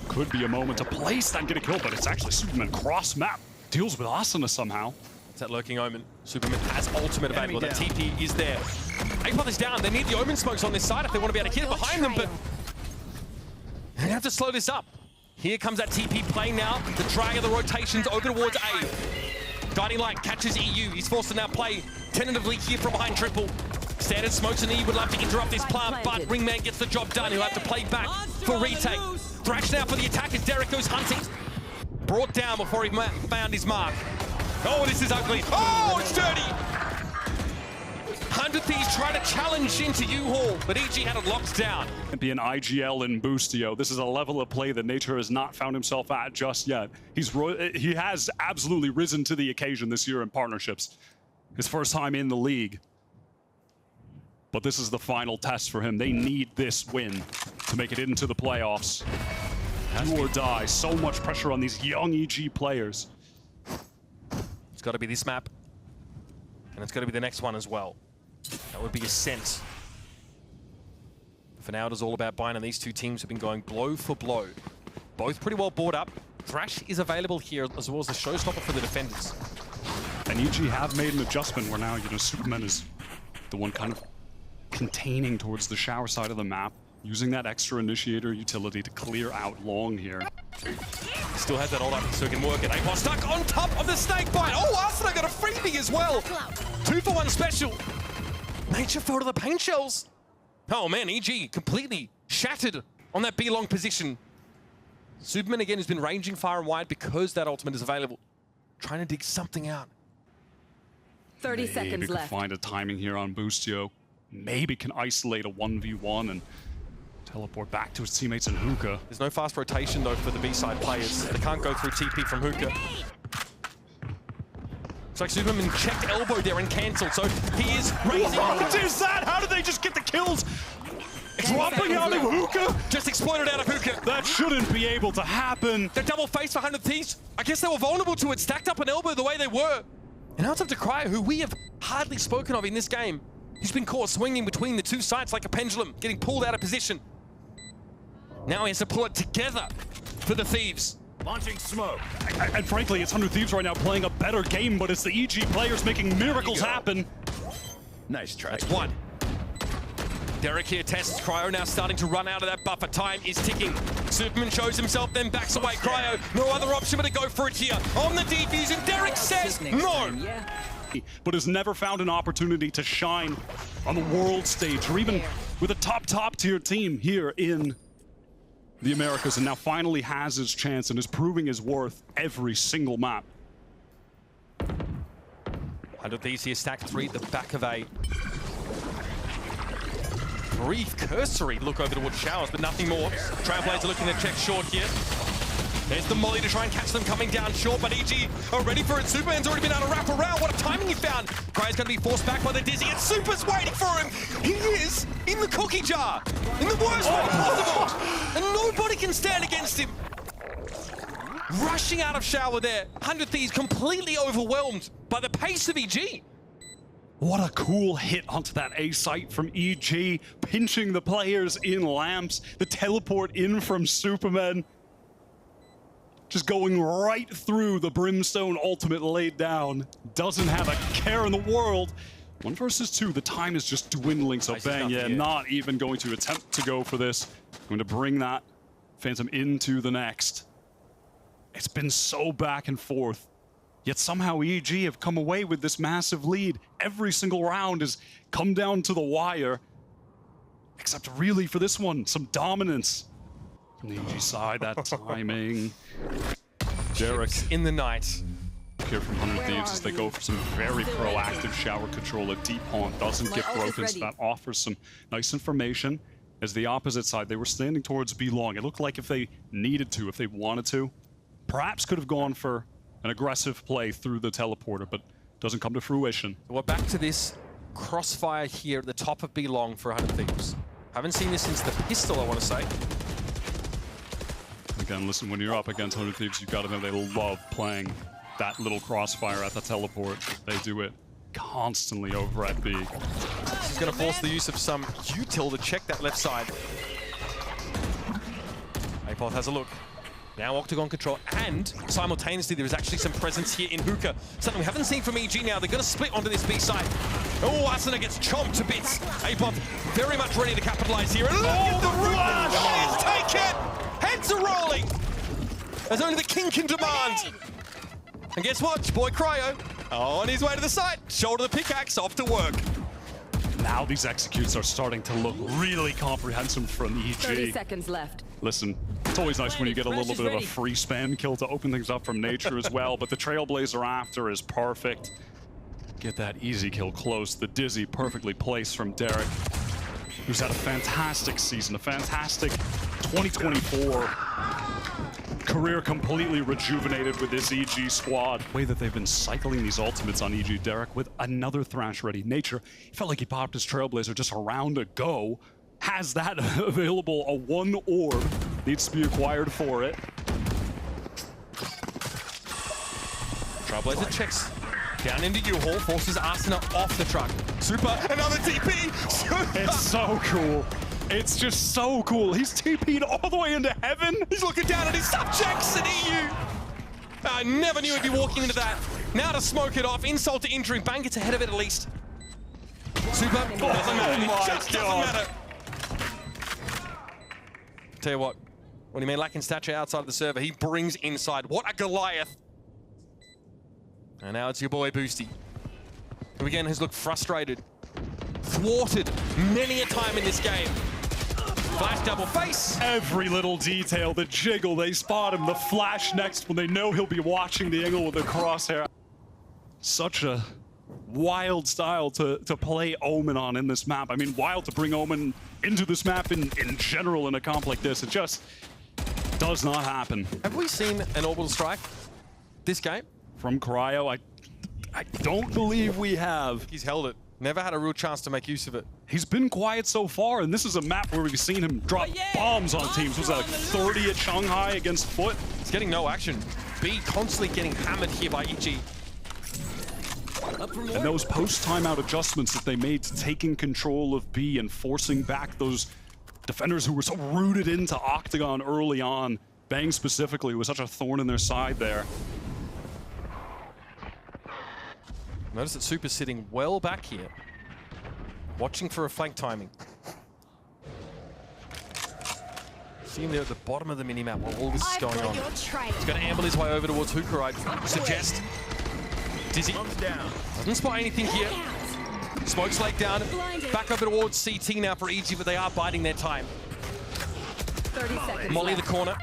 Could be a moment to place that and get a kill, but it's actually Superman cross map. Deals with Asuna somehow. It's that lurking Omen. Superman has ultimate available. The TP is there. Apoth is down. They need the Omen smokes on this side if they want to be able to hit it behind them, but they have to slow this up. Here comes that TP play now. The drag of the rotations over towards A. Guiding Light catches EU. He's forced to now play tentatively here from behind triple. Standard smokes and E would love to interrupt this plant, but Ringman gets the job done. He'll have to play back for retake. Thrash now for the attack as Derek goes hunting. Brought down before he found his mark. Oh, this is ugly. Oh, it's dirty. 100 Thieves try to challenge into U-Haul, but EG had it locked down. Be an IGL in Boostio. This is a level of play that Nature has not found himself at just yet. He has absolutely risen to the occasion this year in partnerships. His first time in the league. But this is the final test for him. They need this win to make it into the playoffs. Do or die. So much pressure on these young EG players. It's got to be this map, and it's got to be the next one as well. That would be Ascent. For now, it is all about buying, and these two teams have been going blow for blow. Both pretty well bought up. Thrash is available here as well as the showstopper for the defenders. And EG have made an adjustment where now, Superman is the one kind of containing towards the Shower side of the map, using that extra initiator utility to clear out long here. Still has that hold up so he can work it. Apoth stuck on top of the snake bite. Oh, Arsena got a freebie as well. 2-for-1 special. Nature fell to the paint shells. Oh man, EG completely shattered on that B-long position. Superman again has been ranging far and wide because that ultimate is available. Trying to dig something out. 30 seconds Maybe left. can find a timing here on Boostio. Maybe can isolate a 1v1 and teleport back to his teammates in Hookah. There's no fast rotation though for the B-side players. They can't go through TP from Hookah. It's like Superman checked elbow there and cancelled, so he is raising. What is that? How did they just get the kills? Dropping out of Hookah? Just exploded out of Hookah. That shouldn't be able to happen. The double face for 100 Thieves. I guess they were vulnerable to it, stacked up an elbow the way they were. And now it's up to Cryo, who we have hardly spoken of in this game. He's been caught swinging between the two sides like a pendulum, getting pulled out of position. Now he has to pull it together for the Thieves. Launching smoke. And frankly, it's 100 Thieves right now playing a better game, but it's the EG players making miracles happen. Nice try. That's one. Derek here tests Cryo, now starting to run out of that buffer. Time is ticking. Superman shows himself, then backs away. Cryo, no other option but to go for it here. On the defuse, and Derek says no. But has never found an opportunity to shine on the world stage, or even with a top tier team here in the Americas, and now finally has his chance and is proving his worth every single map. 100 Thieves here, stack 3 at the back of A. Brief cursory look over towards Showers, but nothing more. Trailblazer looking to check short here. There's the molly to try and catch them coming down short, but EG are ready for it. Superman's already been able to wrap around. What a timing he found. Cryo's going to be forced back by the Dizzy, and Super's waiting for him. He is in the cookie jar, in the worst way possible, and nobody can stand against him. Rushing out of shower there. 100 Thieves completely overwhelmed by the pace of EG. What a cool hit onto that A site from EG, pinching the players in lamps, the teleport in from Superman. Just going right through the Brimstone ultimate laid down. Doesn't have a care in the world. 1 versus 2, the time is just dwindling, so Bang, yeah, not even going to attempt to go for this. Going to bring that Phantom into the next. It's been so back and forth. Yet somehow EG have come away with this massive lead. Every single round has come down to the wire. Except really for this one, some dominance. From the EG side, that timing. Derek in the night. Here from 100 Thieves as they go for some very proactive shower control. A deep haunt doesn't get broken, so that offers some nice information. As the opposite side, they were standing towards B long. It looked like if they needed to, if they wanted to, perhaps could have gone for an aggressive play through the teleporter, but doesn't come to fruition. We're back to this crossfire here at the top of B long for 100 Thieves. Haven't seen this since the pistol, I want to say. Again, listen, when you're up against 100 Thieves, you've got to know they love playing that little crossfire at the teleport. They do it constantly over at B. This is going to force the use of some util to check that left side. Apoth has a look. Now Octagon control, and simultaneously there is actually some presence here in Hookah. Something we haven't seen from EG now. They're going to split onto this B side. Oh, Asuna gets chomped to bits. Apoth very much ready to capitalize here. And look at the rush! He's taken! Heads are rolling! As only the king can demand. And guess what? Your boy Cryo, on his way to the site. Shoulder the pickaxe, off to work. Now these executes are starting to look really comprehensive from EG. 30 seconds left. Listen, it's always nice when you get a little bit of a free spam kill to open things up from nature as well, but the Trailblazer after is perfect. Get that easy kill close. The Dizzy perfectly placed from Derek, who's had a fantastic season, a fantastic 2024. Career completely rejuvenated with this EG squad. The way that they've been cycling these ultimates on EG. Derek with another Thrash ready. Nature, he felt like he popped his Trailblazer just a round ago. Has that available, a 1 orb. Needs to be acquired for it. Trailblazer checks down into U-Haul, forces Asuna off the truck. Super, another TP! Super. It's so cool. It's just so cool. He's TP'd all the way into heaven. He's looking down at his subjects and EU. I never knew he'd be walking into that. Now to smoke it off, insult to injury. Bang gets ahead of it at least. Super, doesn't matter. It just doesn't matter. Tell you what, when he may lack in stature outside of the server, he brings inside. What a Goliath. And now it's your boy Boosty, who again has looked frustrated, thwarted many a time in this game. Flash double face. Every little detail, the jiggle, they spot him, the flash next when they know he'll be watching the angle with the crosshair. Such a wild style to play Omen on in this map. I mean, wild to bring Omen into this map in general in a comp like this. It just does not happen. Have we seen an orbital strike this game? From Cryo, I don't believe we have. He's held it. Never had a real chance to make use of it. He's been quiet so far, and this is a map where we've seen him drop bombs on teams. Was that like 30 at Shanghai against Foot? He's getting no action. B constantly getting hammered here by EG. And those post-timeout adjustments that they made to taking control of B and forcing back those defenders who were so rooted into Octagon early on. Bang specifically was such a thorn in their side there. Notice that Super's sitting well back here, watching for a flank timing. See him there at the bottom of the minimap while all this is going on. He's going to amble his way over towards Hookah, I'd suggest. Dizzy doesn't spot anything here. Smoke's laid down, back over towards CT now for EG, but they are biding their time. 30 seconds Molly left. the corner.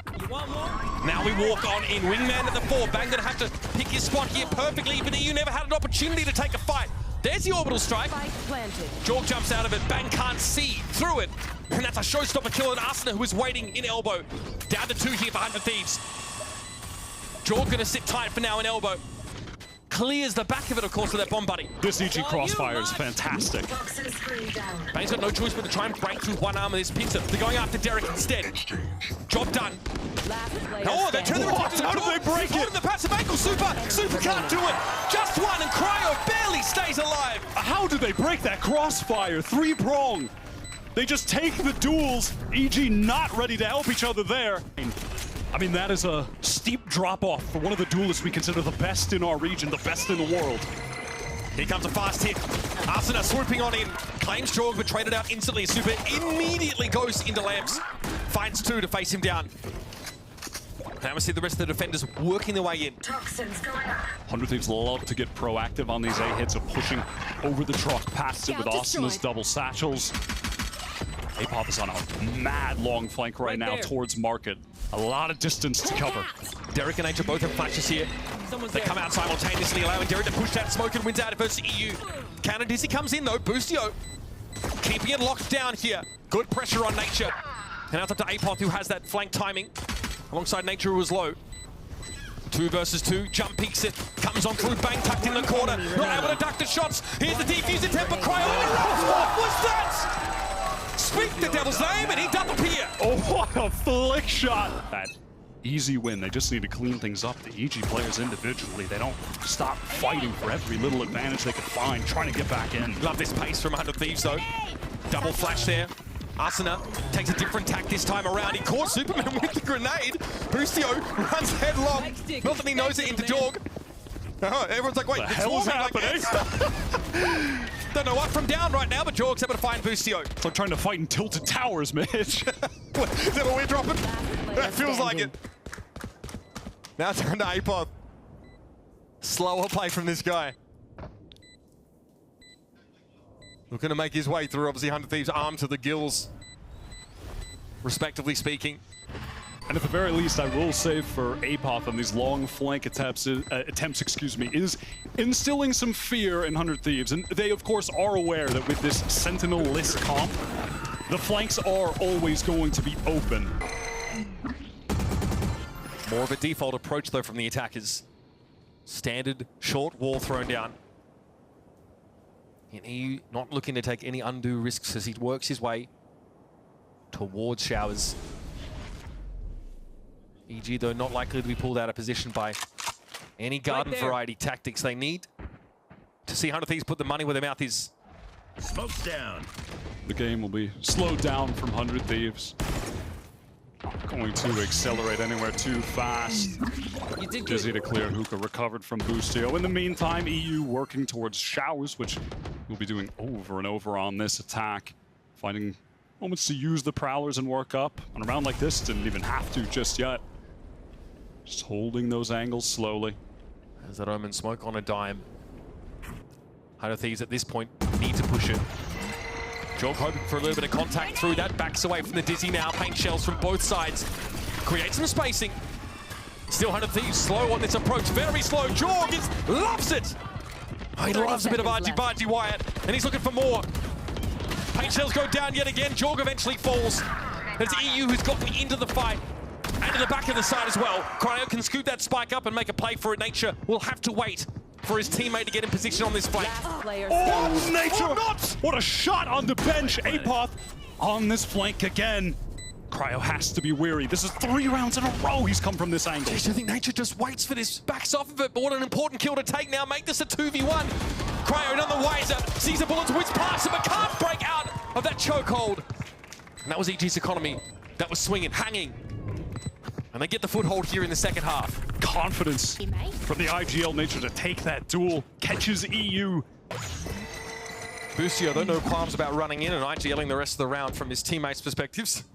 Now we walk on in. Wingman at the 4. Bang gonna have to pick his spot here perfectly, but EU never had an opportunity to take a fight. There's the orbital strike. Spike planted. Jorg jumps out of it. Bang can't see through it. And that's a showstopper kill on Asuna, who is waiting in elbow. Down to 2 here for 100 Thieves. Jorg gonna sit tight for now, an elbow. Clears the back of it, of course, with that bomb buddy. This EG crossfire is fantastic. Bane's got no choice but to try and break through one arm of this pizza. They're going after Derek instead. Job done. Oh, they turn the reflector. How did they break it? The passive ankle, Super can't do it. Just one, and Cryo barely stays alive. How did they break that crossfire? 3-prong. They just take the duels. EG not ready to help each other there. I mean, that is a steep drop-off for one of the duelists we consider the best in our region, the best in the world. Here comes a fast hit. Arsena swooping on in. Claims Jorg, but traded out instantly. Super immediately goes into Lamps. Finds 2 to face him down. Now we see the rest of the defenders working their way in. Toxins going up. 100 Thieves love to get proactive on these A-hits of pushing over the truck, past it with Arsena's double satchels. Apoth is on a mad long flank right now towards Market. A lot of distance to cover. Derek and Nature both have flashes here. They come out simultaneously, allowing Derek to push that smoke and wins out versus EU. Counter Dizzy comes in though, Boostio keeping it locked down here. Good pressure on Nature. And out up to Apoth, who has that flank timing. Alongside Nature, who was low. 2 versus 2, jump peeks it, comes on through, bang, tucked in the corner. Not able to duck the shots. Here's the defuse attempt, but Cryo. What was that? Speak the devil's name, and he double appear. Oh, what a flick shot! That easy win. They just need to clean things up. The EG players individually, they don't stop fighting for every little advantage they can find, trying to get back in. Love this pace from 100 Thieves, though. Double flash there. Arsena takes a different tack this time around. He caught Superman with the grenade. Boostio runs headlong. Not that he knows it into Jorg. Everyone's like, wait, What the hell is happening? Don't know what from down right now, but Jorg's able to find Boostio. It's like trying to fight in tilted towers, Mitch. Is that what we're dropping? That feels like it. Now turn to Apoth. Slower play from this guy. Looking to make his way through, obviously, 100 Thieves armed to the gills, respectively speaking. And at the very least, I will say for Apoth on these long flank attempts, is instilling some fear in 100 Thieves. And they, of course, are aware that with this Sentinel list comp, the flanks are always going to be open. More of a default approach, though, from the attackers. Standard short wall thrown down. And he not looking to take any undue risks as he works his way towards showers. EG, though, not likely to be pulled out of position by any garden variety tactics they need to see 100 Thieves put the money where their mouth is. Smoke's down. The game will be slowed down from 100 Thieves. Not going to accelerate anywhere too fast. Dizzy to clear, Hookah recovered from Boostio. In the meantime, EU working towards showers, which we'll be doing over and over on this attack. Finding moments to use the prowlers and work up. On a round like this, didn't even have to just yet. Just holding those angles slowly. There's that Omen smoke on a dime. 100 Thieves at this point need to push it. Jorg hoping for a little bit of contact through that. Backs away from the Dizzy now. Paint shells from both sides. Create some spacing. Still 100 Thieves slow on this approach. Very slow. Jorg loves it. Oh, he loves a bit of argy-bargy Wyatt. And he's looking for more. Paint shells go down yet again. Jorg eventually falls. It's EU who's gotten into the fight. And to the back of the side as well. Cryo can scoop that spike up and make a play for it. Nature will have to wait for his teammate to get in position on this flank. Oh, Nature! What a shot on the bench! Apoth on this flank again. Cryo has to be weary. This is 3 rounds in a row he's come from this angle. I think Nature just waits for this, backs off of it, but what an important kill to take now. Make this a 2v1. Cryo none the wiser, sees the bullets, whips past him, but can't break out of that chokehold. And that was EG's economy. That was swinging, hanging. And they get the foothold here in the second half. Confidence from the IGL Nature to take that duel. Catches EU. Boostio, though, no qualms about running in and IGLing the rest of the round from his teammates' perspectives.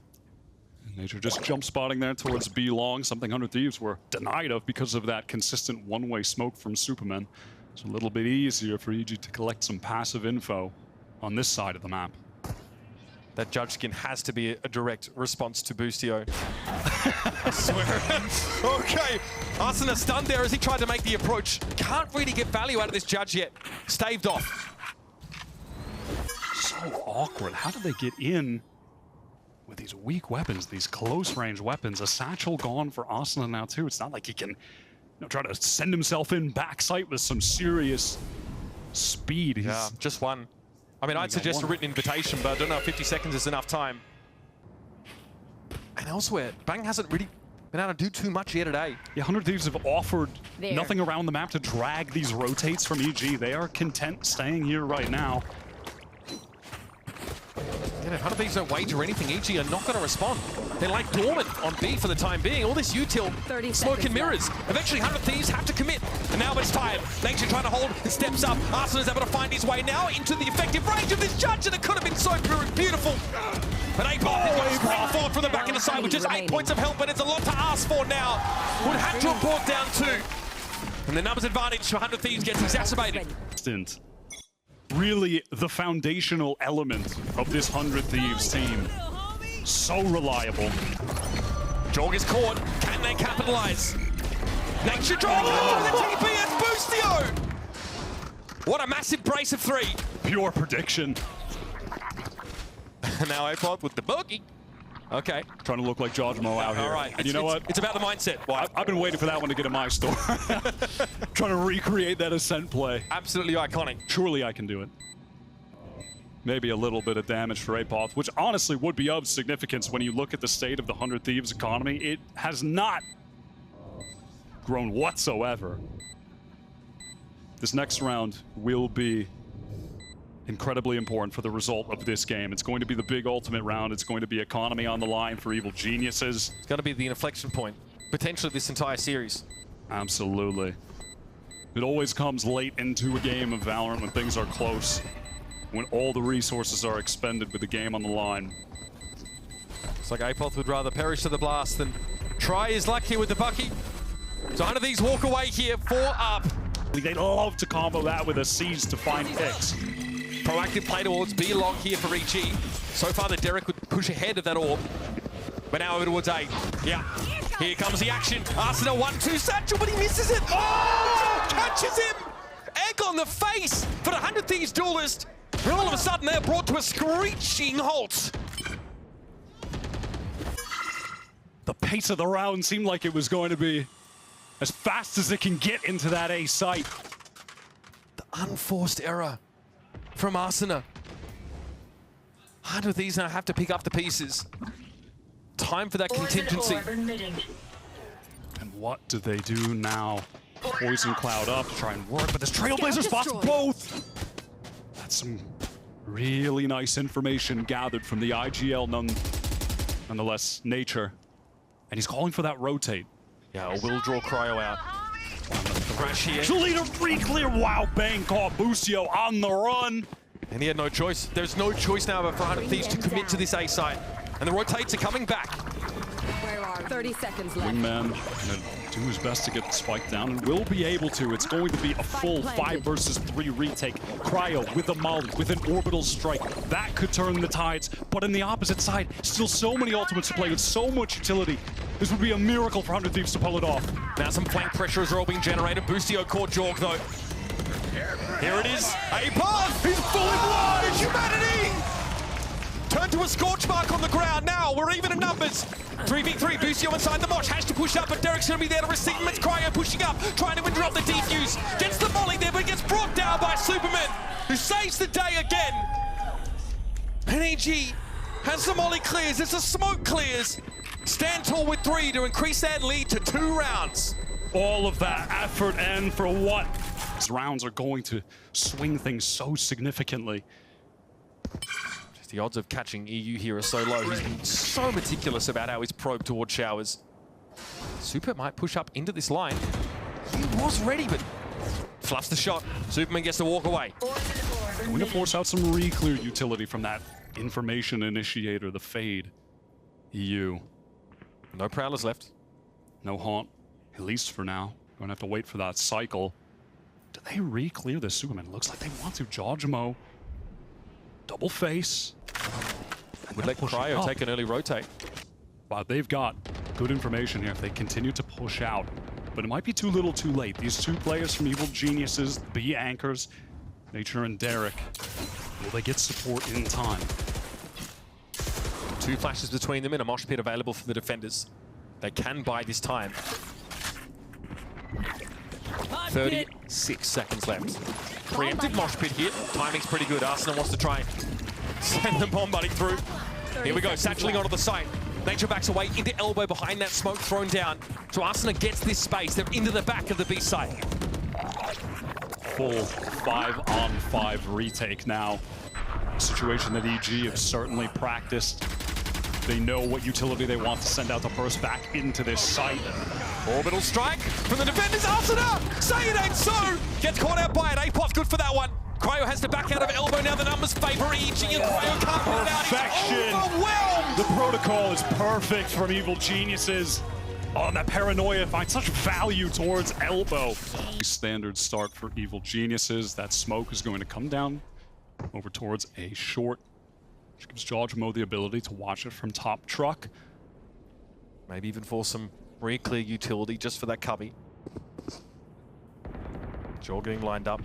Nature just jump spotting there towards B long, something 100 Thieves were denied of because of that consistent one-way smoke from Superman. It's a little bit easier for EG to collect some passive info on this side of the map. That judge skin has to be a direct response to Boostio. I swear. Okay, Arsena stunned there as he tried to make the approach. Can't really get value out of this judge yet. Staved off. So awkward. How did they get in with these weak weapons, these close-range weapons? A satchel gone for Arsena now, too. It's not like he can trying to send himself in backside with some serious speed. Yeah, just one. I mean, I'd suggest a written invitation, but I don't know if 50 seconds is enough time. And elsewhere, Bang hasn't really been able to do too much here today. Yeah, 100 Thieves have offered nothing around the map to drag these rotates from EG. They are content staying here right now. Yeah, if 100 Thieves don't wager anything, EG are not going to respond. They're like dormant on B for the time being. All this util, smoke and mirrors. Eventually, 100 Thieves have to commit. And now it's time. Nature trying to hold and steps up. Arsenal's able to find his way now into the effective range of this judge, and it could have been so beautiful. But Apoth is going straight forward from the back of the side with just 8 points of help, but it's a lot to ask for now. Would have to have brought down 2. And the numbers advantage for 100 Thieves gets exacerbated. Really the foundational element of this 100 Thieves team. So reliable. Jorg is caught. Can they capitalize? Nature drawing the TP and Boostio! What a massive brace of 3. Pure prediction. Now Apoth with the boogie. Okay. Trying to look like GEN.G out here. All right. And you know what? It's about the mindset. I've been waiting for that one to get in my store. Trying to recreate that Ascent play. Absolutely iconic. Surely I can do it. Maybe a little bit of damage for Apoth, which honestly would be of significance when you look at the state of the 100 Thieves economy. It has not grown whatsoever. This next round will be incredibly important for the result of this game. It's going to be the big ultimate round. It's going to be economy on the line for Evil Geniuses. It's going to be the inflection point, potentially this entire series. Absolutely. It always comes late into a game of Valorant when things are close, when all the resources are expended with the game on the line. It's like Apoth would rather perish to the blast than try his luck here with the Bucky. So 100 Thieves walk away here, 4 up. They love to combo that with a Seize to find picks. Proactive play towards B long here for EG. So far, the Derek would push ahead of that orb. But now over towards A. Yeah. Here comes the action. Arsenal 1-2 satchel, but he misses it. Oh! Catches him! Egg on the face for the 100 Thieves duelist. And all of a sudden, they're brought to a screeching halt. The pace of the round seemed like it was going to be as fast as it can get into that A site. The unforced error from Arsenal. 100 Thieves now have to pick up the pieces. Time for that contingency. And what do they do now? Poison Cloud up to try and work, but this Trailblazer spots both. That's some really nice information gathered from the IGL nonetheless Nature. And he's calling for that rotate. Yeah, a will draw Cryo out. Crash here. Actually to re-clear. Wow, Bang caught Boostio on the run. And he had no choice. There's no choice now for 100 Thieves to commit to this A site. And the rotates are coming back. 30 seconds left. Wingman gonna do his best to get the spike down and will be able to. It's going to be a full 5 versus 3 retake. Cryo with a molly, with an orbital strike. That could turn the tides, but on the opposite side, still so many ultimates to play with so much utility. This would be a miracle for 100 Thieves to pull it off. Now some flank pressures are all being generated. Boostio caught Jorg though. Here it is. Apoth! He's fully blind! Humanity! Turn to a scorch mark on the ground now. We're even in numbers. 3v3, Boostio inside the mosh. Has to push up, but Derek's going to be there to receive him. It's Cryo pushing up, trying to interrupt the defuse. Gets the molly there, but gets brought down by Superman, who saves the day again. And EG has the molly clears, as the smoke clears. Stand tall with 3 to increase that lead to 2 rounds. All of that effort, and for what? These rounds are going to swing things so significantly. The odds of catching EU here are so low. He's been so meticulous about how he's probed towards showers. Super might push up into this line. He was ready, but fluffs the shot. Superman gets to walk away. Going to force out some re-clear utility from that information initiator, the Fade. EU. No Prowlers left. No Haunt, at least for now. Going to have to wait for that cycle. Do they re-clear this Superman? Looks like they want to. GEN.G. Double face. Would let Cryo take an early rotate. Wow, they've got good information here if they continue to push out. But it might be too little too late. These 2 players from Evil Geniuses, B anchors, Nature and Derek. Will they get support in time? 2 flashes between them and a mosh pit available for the defenders. They can buy this time. 36 seconds left. Preemptive mosh pit here. Timing's pretty good. Arsenal wants to try and send the bomb buddy through. Here we go, satcheling onto the site. Nature backs away into elbow behind that smoke thrown down. So Arsenal gets this space. They're into the back of the B site. Full 5-on-5 retake now. A situation that EG have certainly practiced. They know what utility they want to send out to burst back into this site. Orbital strike from the defenders. Arsenal! Say it ain't so! Gets caught out by it. Apoth good for that one. Cryo has to back out of elbow now. The numbers favor EG and Cryo can't put it out. He's overwhelmed! The protocol is perfect from Evil Geniuses. Oh, and that paranoia finds such value towards elbow. Standard start for Evil Geniuses. That smoke is going to come down over towards a short, which gives GEN.G the ability to watch it from top truck. Maybe even for some very clear utility just for that cubby. GEN.G getting lined up.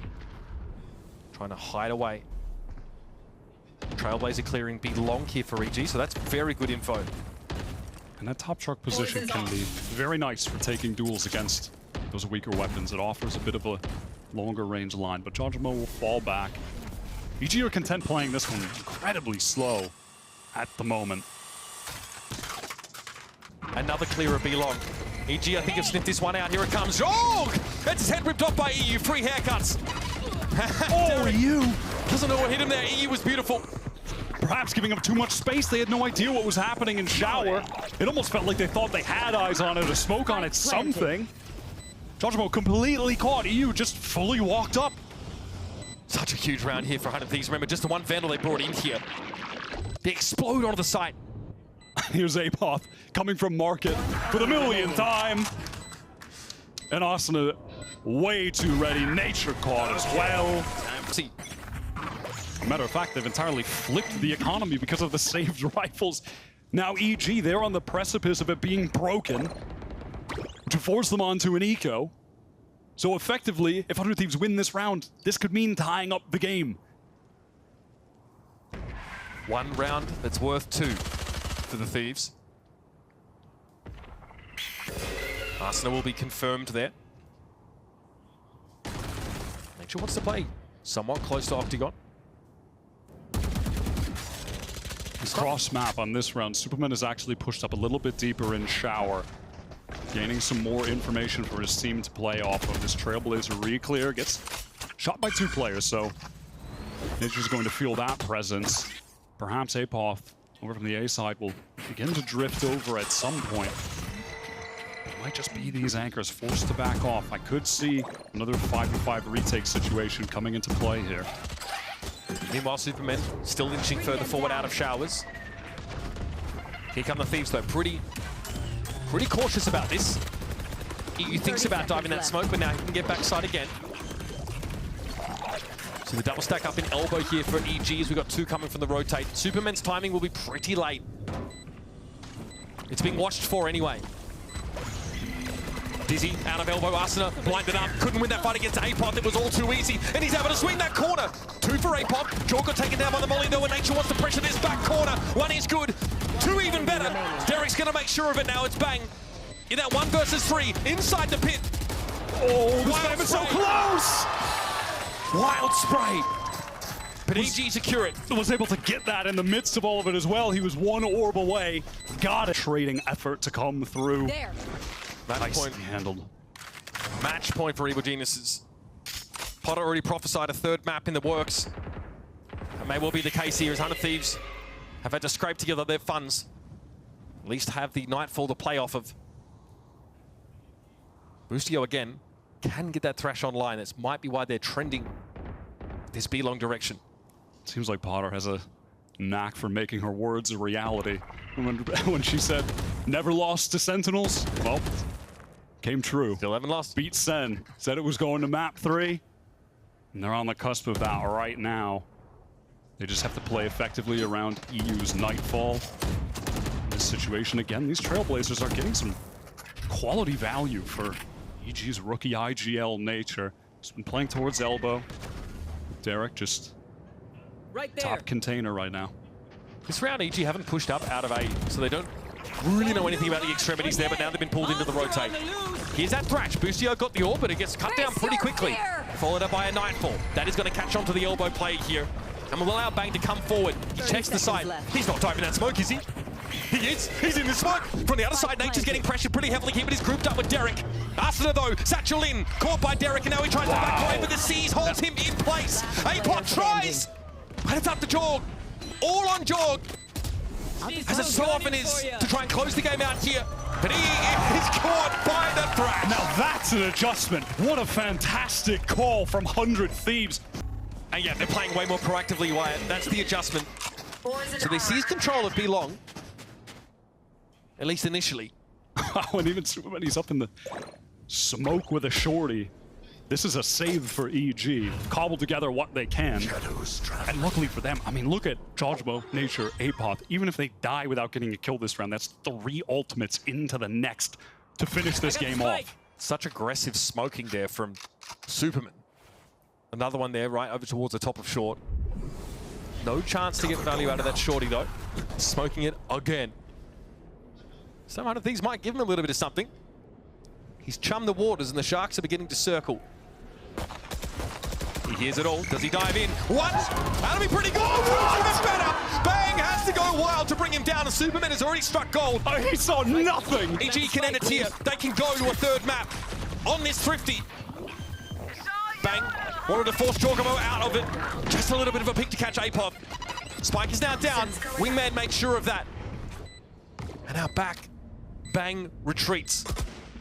Trying to hide away. Trailblazer clearing B long here for EG, so that's very good info. And that top truck position can be very nice for taking duels against those weaker weapons. It offers a bit of a longer range line, but GEN.G will fall back. EG are content playing this one incredibly slow at the moment. Another clear of B long. EG, I think, have sniffed this one out. Here it comes. Oh! That's his head ripped off by EU. Free haircuts. Oh, EU! Doesn't know what hit him there. EU was beautiful. Perhaps giving up too much space. They had no idea what was happening in shower. It almost felt like they thought they had eyes on it or smoke on it, something. GEN.G completely caught. EU just fully walked up. Such a huge round here for 100 Thieves. Remember, just the one Vandal they brought in here. They explode onto the site. Here's Apoth coming from market for the millionth time. And Asuna way too ready. Nature caught as well. See. As a matter of fact, they've entirely flipped the economy because of the saved rifles. Now EG, they're on the precipice of it being broken to force them onto an eco. So effectively, if 100 Thieves win this round, this could mean tying up the game. One round that's worth 2 for the Thieves. Arsenal will be confirmed there. Nature wants to play somewhat close to Octagon. Cross map on this round. Superman is actually pushed up a little bit deeper in shower, gaining some more information for his team to play off of. This Trailblazer re-clear gets shot by 2 players, so Nature's going to feel that presence. Perhaps Apoth over from the A side will begin to drift over at some point. It might just be these anchors forced to back off. I could see another 5v5 retake situation coming into play here. Meanwhile, Superman still inching further forward out of showers. Here come the Thieves, though. Pretty cautious about this. EU thinks about diving that smoke, but now he can get backside again. So the double stack up in elbow here for EG as we've got 2 coming from the rotate. Superman's timing will be pretty late. It's being watched for anyway. Dizzy out of elbow, Asuna blinded up, couldn't win that fight against Apoth, it was all too easy, and he's able to swing that corner. 2 for Apoth, GEN.G got taken down by the molly though, and Nature wants to pressure this back corner. 1 is good, 2 even better. Derek's gonna make sure of it now, it's bang. In that 1 versus 3, inside the pit. Oh, this game is so close! Wild spray. But EG secure it. Was able to get that in the midst of all of it as well. He was 1 orb away. Got a trading effort to come through. There. Match point handled. Match point for Evil Geniuses. Potter already prophesied a 3rd map in the works. That may well be the case here as 100 Thieves have had to scrape together their funds. At least have the Nightfall to play off of. Boostio again can get that Thrash online. This might be why they're trending this B-long direction. Seems like Potter has a knack for making her words a reality. When she said, never lost to Sentinels, well, came true. Still haven't lost. Beat Sen, said it was going to map 3, and they're on the cusp of that right now. They just have to play effectively around EU's Nightfall. This situation, again, these Trailblazers are getting some quality value for EG's rookie IGL Nature. He's been playing towards elbow. Derek just right there. top container right now. This round, EG haven't pushed up out of A, so they don't really know anything about the extremities there, but now they've been pulled into the rotate. Here's that Thrash. Boostio got the orb, but it gets cut down pretty quickly. Followed up by a Nightfall. That is going to catch onto the elbow play here. And will allow Bang to come forward. He checks the side. He's not diving that smoke, is he? He is. He's in the smoke. From the other side, Nature's getting pressured pretty heavily here, but he's grouped up with Derek. Arsenal, though, Satchel in. Caught by Derek, and now he tries to back away, but the Seas holds him in place. Apot tries. But it's up to Jorg. All on Jorg. As it so often is to try and close the game out here. But he is caught by the Thrash. Now that's an adjustment. What a fantastic call from 100 Thieves. And yeah, they're playing way more proactively, Wyatt. That's the adjustment. So they seize control of B-Long. At least initially. And even when he's up in the smoke with a shorty. This is a save for EG. Cobble together what they can. And luckily for them, I mean, look at Jojmo, Nature, Apoth. Even if they die without getting a kill this round, that's 3 ultimates into the next to finish this game off. Such aggressive smoking there from Superman. Another one there, right over towards the top of short. No chance to get value out of that shorty, though. Smoking it again. Some of these might give him a little bit of something. He's chummed the waters, and the Sharks are beginning to circle. He hears it all. Does he dive in? What? That'll be pretty good. Even better. Bang has to go wild to bring him down, and Superman has already struck gold. Oh, he saw nothing. EG can end it here. They can go to a third map on this Thrifty. Bang. Wanted to force Jorgamo out of it. Just a little bit of a pick to catch Apoth. Spike is now down. Wingman makes sure of that. And now back. Bang retreats.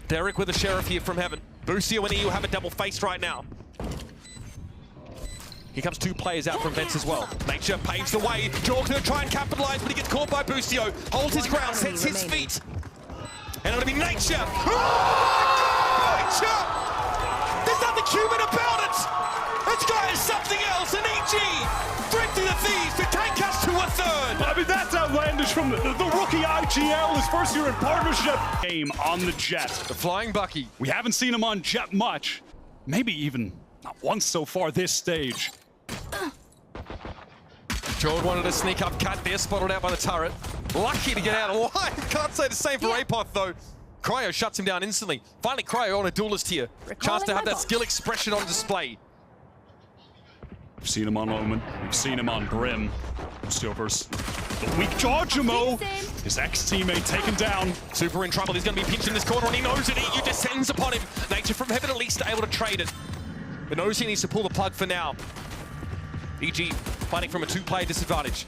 Derek with a Sheriff here from Heaven. Boostio and EU have a double face right now. Here comes 2 players out from Vents as well. Nature paves the way. Jorg's going to try and capitalize, but he gets caught by Boostio. Holds his ground, sets his feet. And it'll be Nature. Oh, Nature! There's nothing human about it! This guy is something else, and EG Thrifty the Thieves to take us to a third! I mean, that's outlandish from the rookie IGL, his first year in partnership. Game on the Jet. The Flying Bucky. We haven't seen him on Jet much. Maybe even not once so far this stage. Jorg wanted to sneak up cut there, spotted out by the turret. Lucky to get out alive. Can't say the same for Apoth, though. Cryo shuts him down instantly. Finally, Cryo on a duelist here. Chance to have that skill expression on display. We've seen him on Omen. We've seen him on Brim. Still versus the weak Jojmo. His ex-teammate taken down. Super in trouble. He's going to be pinched in this corner, and he knows it. EU descends upon him. Nature from Heaven at least able to trade it. But knows he needs to pull the plug for now. EG fighting from a 2-player disadvantage.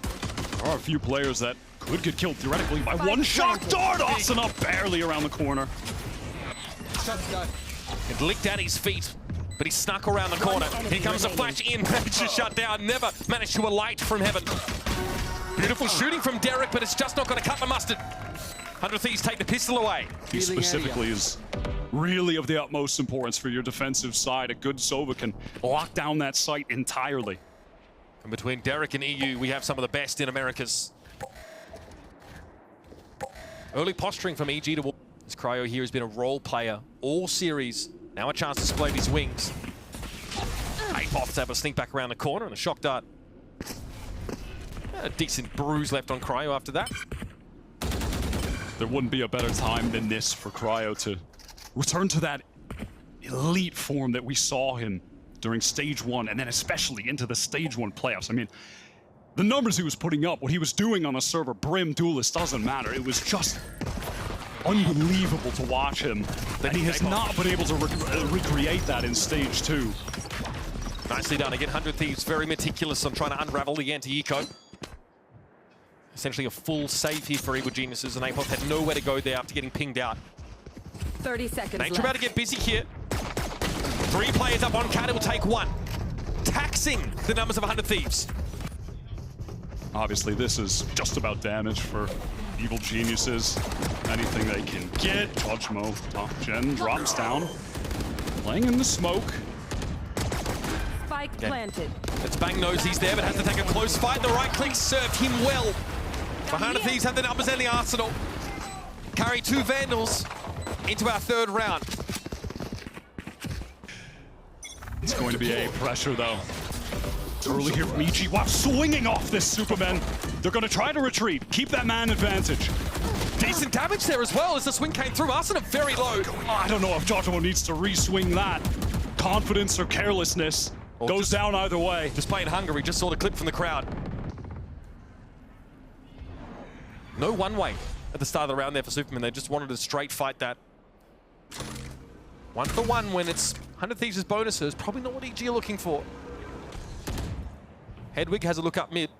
There are a few players that could get killed theoretically by one shot. Dart Asuna barely around the corner. It licked at his feet, but he snuck around the corner. Here comes a flash in. Nature shut down. Never managed to alight from Heaven. Beautiful shooting from Derek, but it's just not going to cut the mustard. 100 Thieves take the pistol away. He specifically is really of the utmost importance for your defensive side. A good Sova can lock down that site entirely. And between Derek and EU, we have some of the best in Americas. Early posturing from EG to... This Cryo here has been a role player all series. Now a chance to spread his wings. Apoth's able to sneak back around the corner, and a shock dart. A decent bruise left on Cryo after that. There wouldn't be a better time than this for Cryo to return to that elite form that we saw him during Stage 1, and then especially into the Stage 1 playoffs. I mean, the numbers he was putting up, what he was doing on a server, Brim, Duelist, doesn't matter. It was just unbelievable to watch him. And he has not been able to recreate that in Stage 2. Nicely done. Again, 100 Thieves very meticulous on trying to unravel the anti-eco. Essentially a full save here for Evil Geniuses, and Apoth had nowhere to go there after getting pinged out. 30 seconds Nature about to get busy here. 3 players up on Cat, it will take 1. Taxing the numbers of 100 Thieves. Obviously, this is just about damage for Evil Geniuses. Anything they can get. Jojmo, top gen, drops down. Playing in the smoke. Spike planted. It's Bang knows he's there, but has to take a close fight. The right click served him well. 100 Thieves have the numbers and the arsenal. Carry 2 Vandals into our 3rd round. It's going to be a pressure, though. Early here from EG. Wow, swinging off this Superman. They're going to try to retreat. Keep that man advantage. Decent damage there as well as the swing came through. Arsena very low. I don't know if Jojo needs to re-swing that. Confidence or carelessness goes down either way. Just playing Hungary, just saw the clip from the crowd. No one-way at the start of the round there for Superman. They just wanted to straight fight that. 1 for 1 when it's 100 Thieves' bonuses. Probably not what EG are looking for. Hedwig has a look up mid.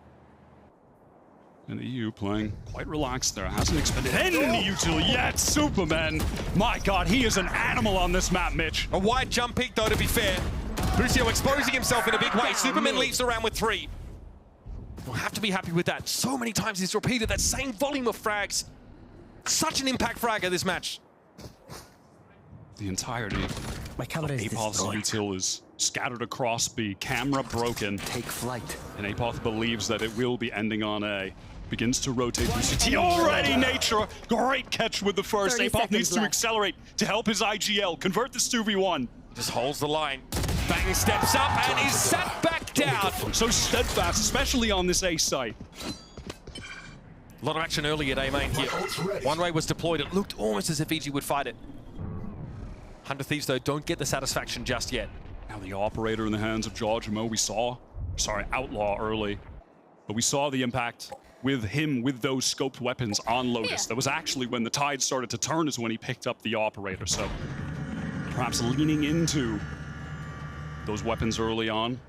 And EU playing quite relaxed there. Hasn't expended any util yet. Superman, my God, he is an animal on this map, Mitch. A wide jump peak though, to be fair. Busio exposing himself in a big way. Superman leaves the round with 3. We'll have to be happy with that. So many times he's repeated that same volume of frags. Such an impact fragger this match. The entirety My camera is Apoth's destroyed. util is scattered across B. Camera broken. Take flight. And Apoth believes that it will be ending on A. Begins to rotate VCT already. Nature, great catch with the first. 30 Apoth needs seconds to left. accelerate to help his IGL. Convert this 2v1. Just holds the line. Bang steps up and is sat back down. So steadfast, especially on this A site. A lot of action early at A main here. One way was deployed. It looked almost as if EG would fight it. 100 Thieves, though, don't get the satisfaction just yet. Now the operator in the hands of George Mo, we saw, sorry, Outlaw early, but we saw the impact with him with those scoped weapons on Lotus. That was actually when the tide started to turn, is when he picked up the operator. So perhaps leaning into those weapons early on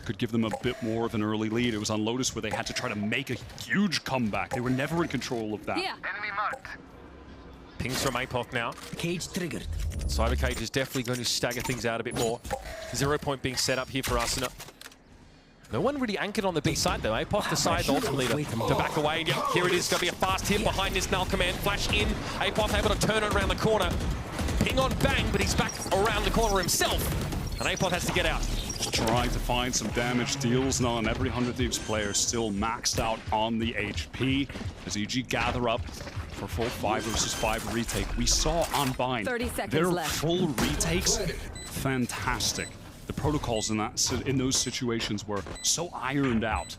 could give them a bit more of an early lead. It was on Lotus where they had to try to make a huge comeback. They were never in control of that. Yeah. Pings from Apoth now. Cage triggered. Cyber Cage is definitely going to stagger things out a bit more. 0 point being set up here for Arsena. No one really anchored on the B side though. Apoth decides ultimately to back away. And yep, here it is. Going to be a fast hit behind this null command. Flash in. Apoth able to turn it around the corner. Ping on bang, but he's back around the corner himself. And Apoth has to get out. Trying to find some damage deals. Now, and every 100 Thieves player still maxed out on the HP as EG gather up for full 5 versus 5 retake. We saw on Bind 30 seconds their left. full retakes, fantastic. The protocols in those situations were so ironed out.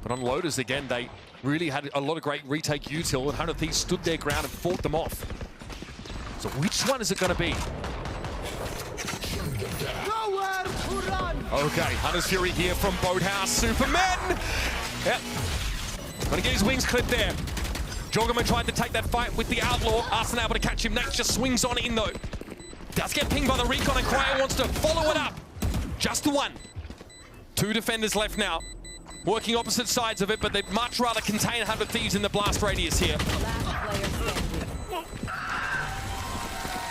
But on Lotus, again, they really had a lot of great retake util, and 100 Thieves stood their ground and fought them off. So which one is it going to be? Okay, Hunter's Fury here from Boathouse. Superman! Yep. Gonna get his wings clipped there. Jorgaman tried to take that fight with the Outlaw. Arsena able to catch him. Nate just swings on in though. Does get pinged by the recon and Cryo wants to follow it up. Just the one. 2 defenders left now. Working opposite sides of it, but they'd much rather contain 100 Thieves in the blast radius here.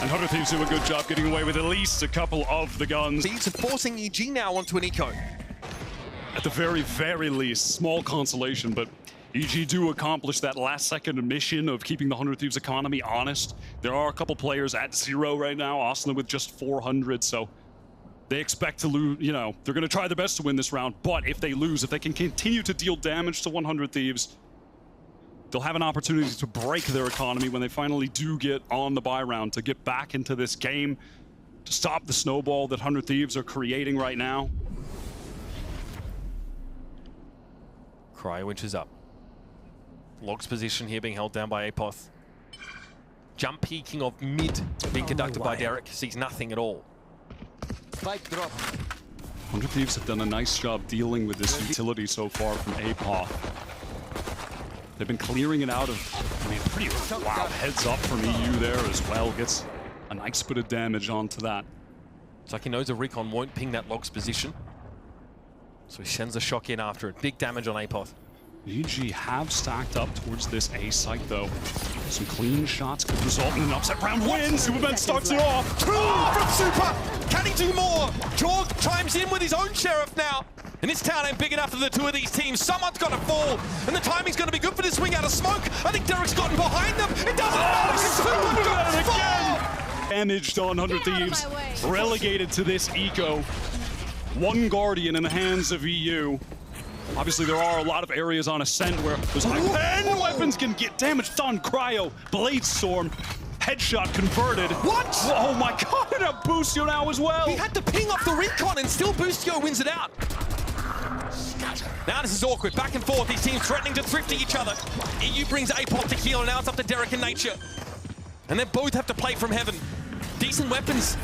And 100 Thieves do a good job getting away with at least a couple of the guns. Thieves are forcing EG now onto an eco. At the very, very least, small consolation, but EG do accomplish that last-second mission of keeping the 100 Thieves economy honest. There are a couple players at 0 right now, Arsena with just 400, so they expect to lose, you know, they're going to try their best to win this round, but if they lose, if they can continue to deal damage to 100 Thieves, they'll have an opportunity to break their economy when they finally do get on the buy round, to get back into this game, to stop the snowball that 100 Thieves are creating right now. Cryo inches up. Log's position here being held down by Apoth. Jump peeking of mid being conducted by Derek. Sees nothing at all. Spike drop. 100 Thieves have done a nice job dealing with this utility so far from Apoth. They've been clearing it out of, I mean, pretty wow heads up from EU there as well. Gets a nice bit of damage onto that. It's like he knows a recon won't ping that Log's position. So he sends a shock in after it. Big damage on Apoth. EG have stacked up towards this A site though. Some clean shots could result in an upset round win. Superman starts it off. 2 from Super! Can he do more? Jorg chimes in with his own sheriff now. And this town ain't big enough for the 2 of these teams. Someone's got to fall. And the timing's going to be good for this swing out of smoke. I think Derek's gotten behind them. It doesn't matter. Super's got to fall. Damaged on 100 Thieves. Relegated to this eco. 1 Guardian in the hands of EU. Obviously, there are a lot of areas on Ascent where those high-end weapons can get damaged on Cryo. Blade Storm, headshot converted. What? Oh my God, and a Boostio now as well. He had to ping off the recon and still Boostio wins it out. Now this is awkward, back and forth, these teams threatening to thrifty each other. EU brings APOT to heal, and now it's up to Derek and Nature. And they both have to play from heaven. Decent weapons.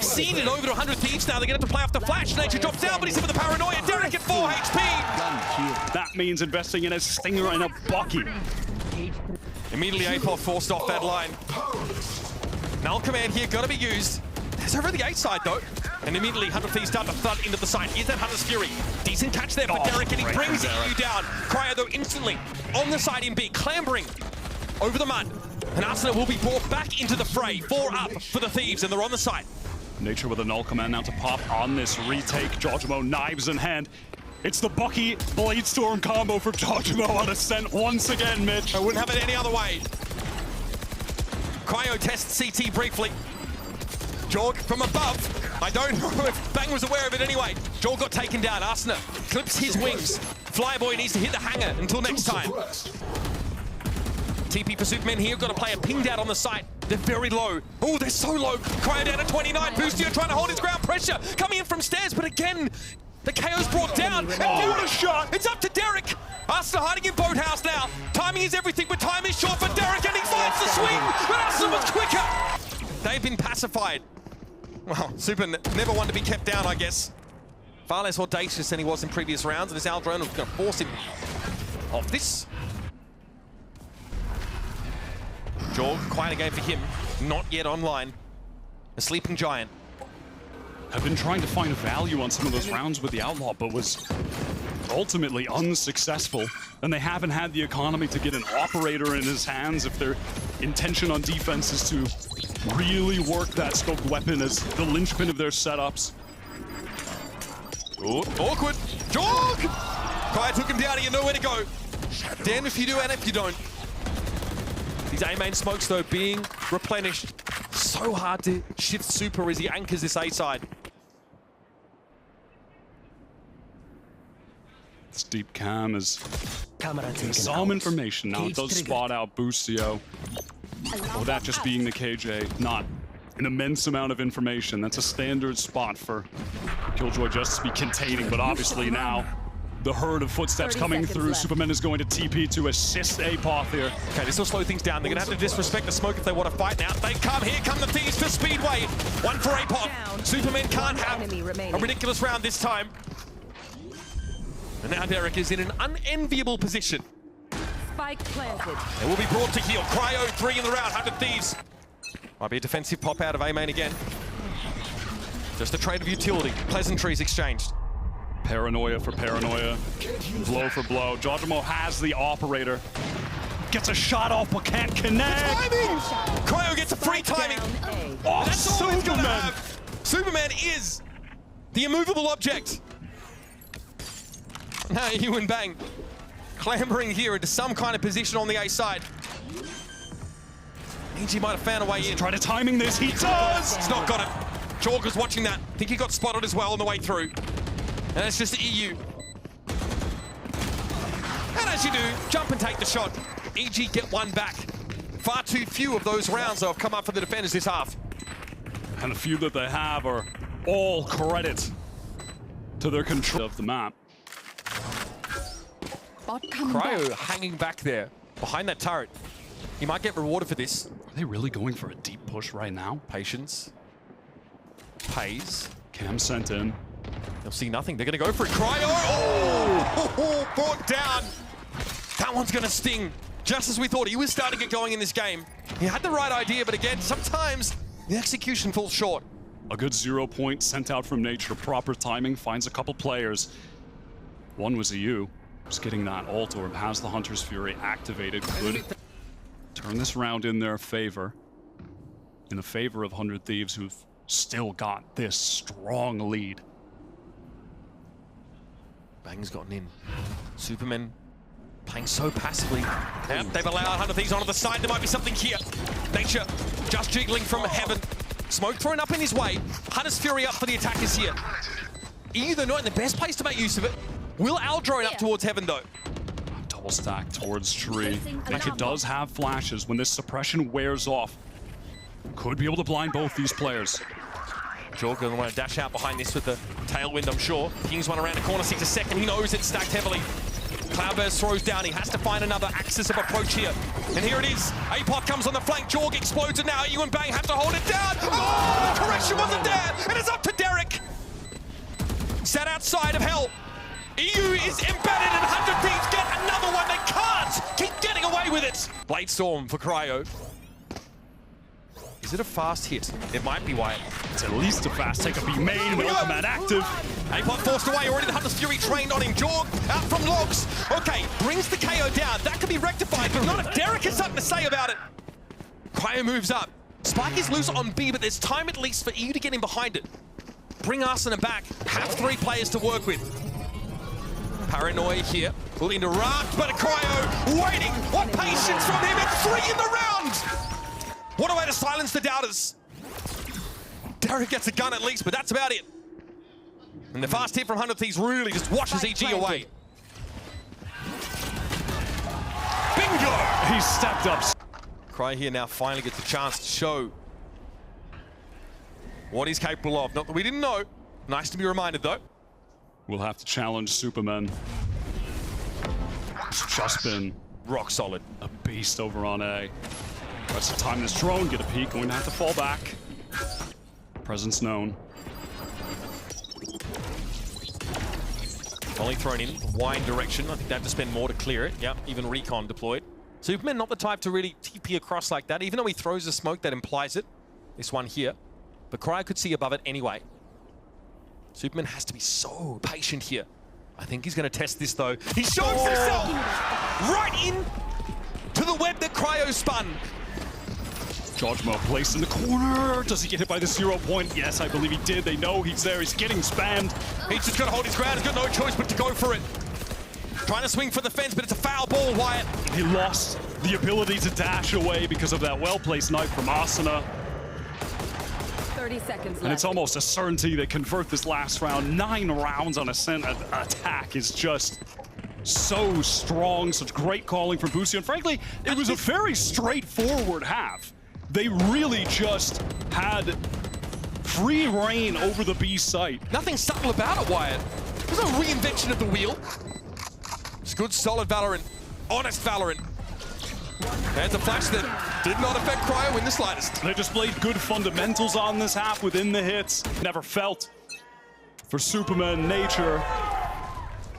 Seeded over to 100 Thieves now. They're going to have to play off the flash. Nature drops down, but he's hit with the paranoia. Derek at 4 HP. That means investing in a Stinger and a Bucky. Immediately APOT forced off that line. Null command here, got to be used. There's over the A side though. And immediately 100 Thieves start to thud into the side. Here's that Hunter's Fury. Decent catch there for Derek, and he brings EU down. Cryo though instantly on the side in B, clambering over the mud. And Arsenal will be brought back into the fray. 4 up for the Thieves, and they're on the side. Nature with a null command now to pop on this retake. Jojimo knives in hand. It's the Bucky Bladestorm combo for Jojimo on Ascent once again, Mitch. I wouldn't have it any other way. Cryo tests CT briefly. Jorg from above. I don't know if Bang was aware of it anyway. Jorg got taken down. Arsenal clips his wings. Flyboy needs to hit the hanger until next time. TP for Superman here, got to play a pinged out on the site. They're very low. Oh, they're so low. Cryo down at 29. Boostio trying to hold his ground. Pressure coming in from stairs, but again, the KO's brought down. And what a shot! It's up to Derek. Arsenal hiding in Boathouse now. Timing is everything, but time is short for Derek, and he finds the swing. But Arsenal was quicker. They've been pacified. Well, Super never one to be kept down, I guess. Far less audacious than he was in previous rounds, and this Aldrone was going to force him off this. Jorg, quite a game for him. Not yet online. A sleeping giant. I've been trying to find value on some of those rounds with the Outlaw, but was ultimately unsuccessful. And they haven't had the economy to get an operator in his hands if their intention on defense is to really work that scoped weapon as the linchpin of their setups. Oh, awkward. Jorg! Cryo took him down, you know where to go. Damn if you do and if you don't. These A-main smokes, though, being replenished. So hard to shift Super as he anchors this A-side. This deep cam is Camera taken some out. information. Now it Cage does triggered. spot out Boostio. Or that just being the KJ, not an immense amount of information. That's a standard spot for Killjoy just to be containing, but obviously now the herd of footsteps 30 coming seconds through. left. Superman is going to TP to assist APOT here. Okay, this will slow things down. They're going to have to disrespect the smoke if they want to fight now. They come. Here come the Thieves for Speedway. One for APOT. Down. Superman can't have Enemy remaining. a ridiculous round this time. And now Derek is in an unenviable position. Spike planted. They will be brought to heel. Cryo 3 in the round. 100 Thieves. Might be a defensive pop out of A-main again. Just a trade of utility. Pleasantries exchanged. Paranoia for paranoia, blow for blow. Jojimo has the operator. Gets a shot off but can't connect. Timing! Cryo gets a free timing. Down A. Oh, That's all he's gonna Superman! have. Superman is the immovable object. Now you and Bang clambering here into some kind of position on the A side. NRG might have found a way in. Try to timing this, he does! He's not got it. Jorg was watching that. I think he got spotted as well on the way through. And it's just the EU. And as you do, jump and take the shot. EG get one back. Far too few of those rounds though have come up for the defenders this half. And the few that they have are all credit to their control of the map. Bot coming Cryo back. hanging back there behind that turret. He might get rewarded for this. Are they really going for a deep push right now? Patience. Pays. Cam sent in. They'll see nothing. They're going to go for it. Cryo! Oh! Brought down. That one's going to sting. Just as we thought. He was starting to get going in this game. He had the right idea, but again, sometimes the execution falls short. A good 0 point sent out from Nature. Proper timing finds a couple players. One was EU. Just getting that ult orb. Has the Hunter's Fury activated. Could turn this round in their favor. In the favor of 100 Thieves, who've still got this strong lead. Bang's gotten in. Superman playing so passively. Yep, they've allowed 100 Thieves onto the side. There might be something here. Nature just jiggling from heaven. Smoke thrown up in his way. Hunter's Fury up for the attackers here. EU, they're not in the best place to make use of it. Will Al drone up towards heaven, though? Double stack towards tree. Nature does have flashes. When this suppression wears off, could be able to blind both these players. Jorg going to want to dash out behind this with the tailwind, I'm sure. Kings one around the corner, sees a second. He knows it's stacked heavily. Cloudburst throws down. He has to find another axis of approach here. And here it is. APOC comes on the flank. Jorg explodes it now. EU and Bang have to hold it down. Oh, the correction wasn't there. And it's up to Derek. Sat outside of hell. EU is embedded and 100 Thieves get another one. They can't keep getting away with it. Blade Storm for Cryo. Is it a fast hit? It might be Wyatt. It's at least a fast take of B main, no command active. APOC forced away, already the Hunter's Fury trained on him. Jorg out from logs. Okay, brings the KO down. That could be rectified, but not if Derek has something to say about it. Cryo moves up. Spike is loose on B, but there's time at least for EU to get in behind it. Bring Arsena back. Have 3 players to work with. Paranoia here. Will interrupt, but a Cryo waiting. What patience from him. It's 3 in the round. What a way to silence the doubters. Derek gets a gun at least, but that's about it. And the fast hit from 100 Thieves really just washes EG away. Bingo! He stepped up. Cry here now finally gets a chance to show what he's capable of. Not that we didn't know. Nice to be reminded though. We'll have to challenge Superman. It's just been Rock solid. a beast over on A. Tries to time this drone, get a peek, going to have to fall back. Presence known. Only thrown in wide direction. I think they have to spend more to clear it. Yep, even recon deployed. Superman not the type to really TP across like that. Even though he throws a smoke that implies it. This one here. But Cryo could see above it anyway. Superman has to be so patient here. I think he's going to test this though. He shows himself right in to the web that Cryo spun. Jojmo placed in the corner. Does he get hit by the 0 point? Yes, I believe he did. They know he's there. He's getting spammed. He's just got to hold his ground. He's got no choice but to go for it. Trying to swing for the fence, but it's a foul ball, Wyatt. He lost the ability to dash away because of that well-placed knife from Arsena. 30 seconds left. And it's almost a certainty they convert this last round. 9 rounds on Ascent attack is just so strong. Such great calling from Busio. And frankly, it was a very straightforward half. They really just had free reign over the B site. Nothing subtle about it, Wyatt. There's no reinvention of the wheel. It's good, solid Valorant. Honest Valorant. There's a flash that did not affect Cryo in the slightest. They displayed good fundamentals on this half within the hits. Never felt for Superman Nature.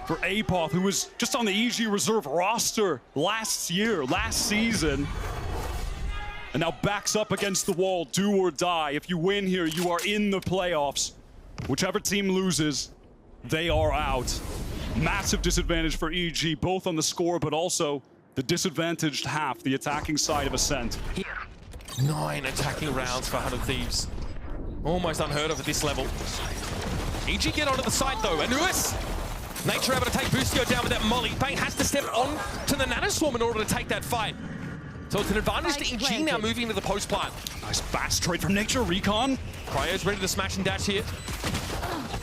For APOC, who was just on the EG reserve roster last season. And now backs up against the wall, do or die. If you win here, you are in the playoffs. Whichever team loses, they are out. Massive disadvantage for EG, both on the score, but also the disadvantaged half, the attacking side of Ascent. 9 attacking rounds for 100 Thieves. Almost unheard of at this level. EG get onto the side though, and Lewis! Nature able to take Busio down with that molly. Bane has to step on to the Nanoswarm in order to take that fight. So it's an advantage to EG now moving into the post plant. Nice fast trade from Nature, recon. Cryo's ready to smash and dash here.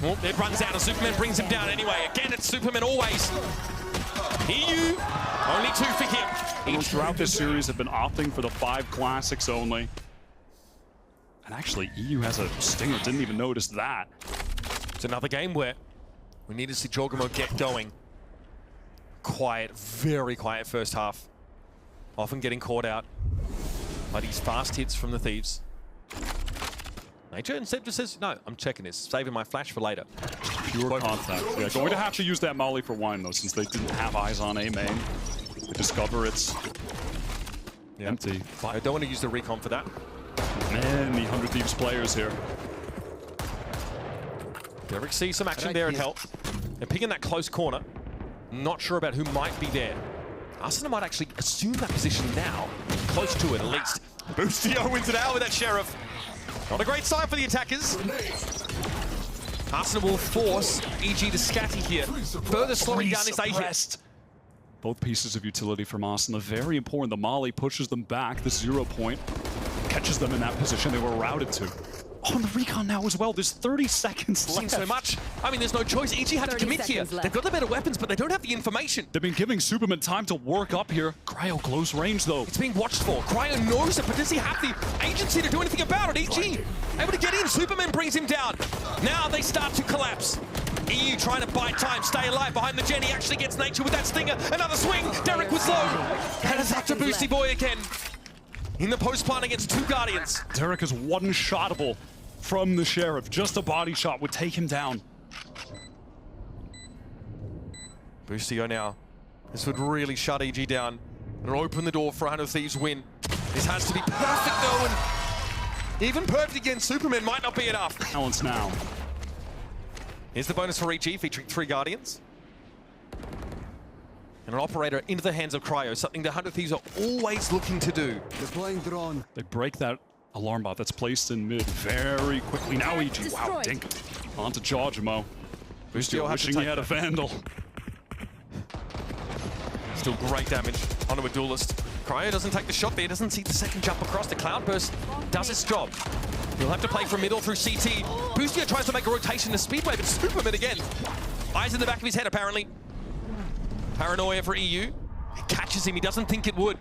Oh, it runs out and Superman brings him down anyway. Again, it's Superman always. EU, only 2 for him. Throughout this series have been opting for the 5 classics only. And actually, EU has a stinger, didn't even notice that. It's another game where we need to see Jorgamo get going. Quiet, very quiet first half. Often getting caught out by these fast hits from the Thieves. Nature instead just says, no, I'm checking this, saving my flash for later. Pure contact. Yeah, going to have to use that molly for wine though, since they didn't have eyes on A main. They discover it's empty. I don't want to use the recon for that. Many 100 Thieves players here. Derek sees some action there and help. They're picking that close corner. Not sure about who might be there. Arsena might actually assume that position now. Close to it, at least. Busio wins it out with that Sheriff. Not a great sign for the attackers. Arsena will force EG to scatty here. Further slowing down this Asia. Both pieces of utility from Arsena, very important. The molly pushes them back, the 0 point. Catches them in that position they were routed to. on the recon now as well. There's 30 seconds Seen left. so much. I mean, there's no choice. EG had to 30 commit here. seconds left. They've got the better weapons, but they don't have the information. They've been giving Superman time to work up here. Cryo close range though. It's being watched for. Cryo knows it, but does he have the agency to do anything about it? EG able to get in. Superman brings him down. Now they start to collapse. EU trying to buy time, stay alive behind the Gen. He actually gets Nature with that stinger. Another swing. Derek was low. And it's up to Boosty Boy again. In the post plant against two Guardians. Derek is one-shottable from the Sheriff. Just a body shot would take him down. Boostio now. This would really shut EG down and open the door for a 100 Thieves win. This has to be perfect though, and even perfect against Superman might not be enough. Balance now. Here's the bonus for EG featuring 3 Guardians. And an operator into the hands of Cryo, something the 100 Thieves are always looking to do. Deploying drone. They break that alarm bot that's placed in mid very quickly. Now EG, wow, Destroyed. dink. Onto Georgimo. Boostio have to Wishing he take had a that. Vandal. Still great damage onto a duelist. Cryo doesn't take the shot there, doesn't see the second jump across. The Cloudburst does its job. He'll have to play from middle through CT. Boostio tries to make a rotation to Speedway, but Superman again. Eyes in the back of his head, apparently. Paranoia for EU. It catches him, he doesn't think it would.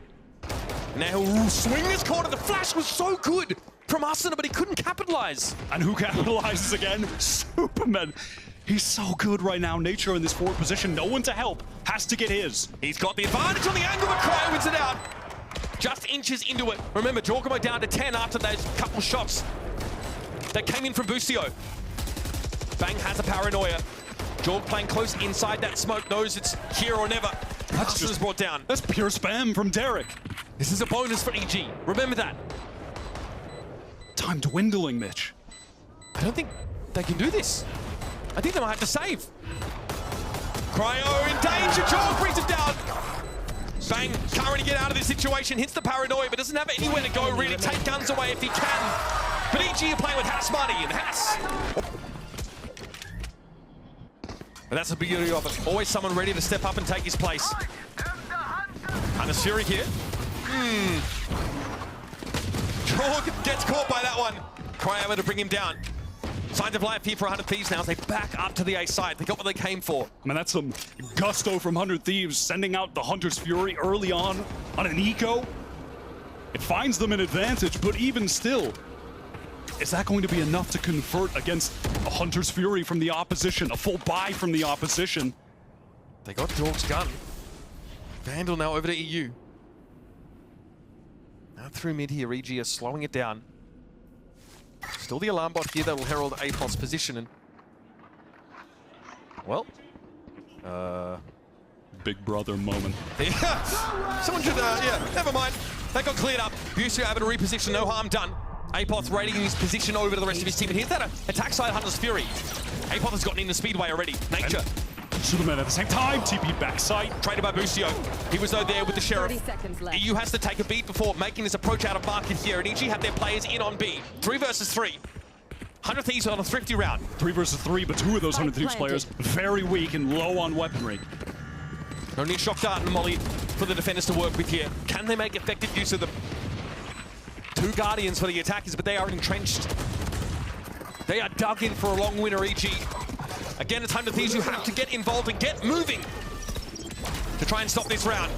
Now he'll swing this corner. The flash was so good from Arsenal, but he couldn't capitalize. And who capitalizes again? Superman. He's so good right now. Nature in this forward position. No one to help. Has to get his. He's got the advantage on the angle, but Cryo wins it out. Just inches into it. Remember, Jorgamo down to 10 after those couple shots that came in from Boostio. Bang has a Paranoia. Jorg playing close inside that smoke, knows it's here or never. That's Arsenal's brought down. That's pure spam from Derek. This is a bonus for EG. Remember that. Time dwindling, Mitch. I don't think they can do this. I think they might have to save. Cryo in danger. Jorg brings him down. Bang can't really get out of this situation. Hits the Paranoia, but doesn't have anywhere to go really. Take guns away if he can. But EG are playing with Haas money, and Haas. But that's the beauty of it. Always someone ready to step up and take his place. And a Fury here. Jorg gets caught by that one. Cryo able to bring him down. Signs of life here for 100 Thieves now as they back up to the A side. They got what they came for. I mean, that's some gusto from 100 Thieves, sending out the Hunter's Fury early on an eco. It finds them an advantage, but even still, is that going to be enough to convert against a Hunter's Fury from the opposition, a full buy from the opposition? They got Jorg's gun. Vandal now over to EU. Now through mid here, EG are slowing it down. Still the alarm bot here that will herald APOS position. And well, Big brother moment. yeah, someone should, yeah, never mind. That got cleared up. Busio able to reposition, no harm done. APOS rating his position over to the rest of his team. And here's that attack side Hunter's Fury. APOS has gotten into Speedway already. Nature. Superman at the same time, TP backside. Traded by Busio. He was there with the Sheriff. 30 seconds left. EU has to take a beat before making this approach out of market here, and EG have their players in on B. 3 versus 3. 100 Thieves on a thrifty round. 3 versus 3, but 2 of those 100 Thieves Planted. players very weak and low on weaponry. Only a shock dart and Molly for the defenders to work with here. Can they make effective use of them? 2 Guardians for the attackers, but they are entrenched. They are dug in for a long winner, EG. Again, it's 100 Thieves who have to get involved and get moving to try and stop this round.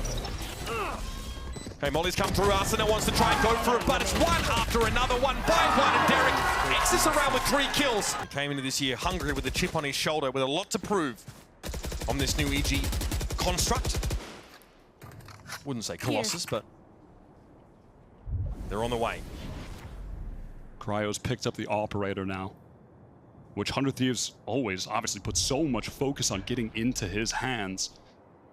Okay, Molly's come through. Arsenal wants to try and go for it, but it's one after another, one by one, and Derek exits around with 3 kills. He came into this year hungry with a chip on his shoulder, with a lot to prove on this new EG construct. Wouldn't say Colossus, but they're on the way. Cryo's picked up the operator now, which 100 Thieves always obviously put so much focus on getting into his hands.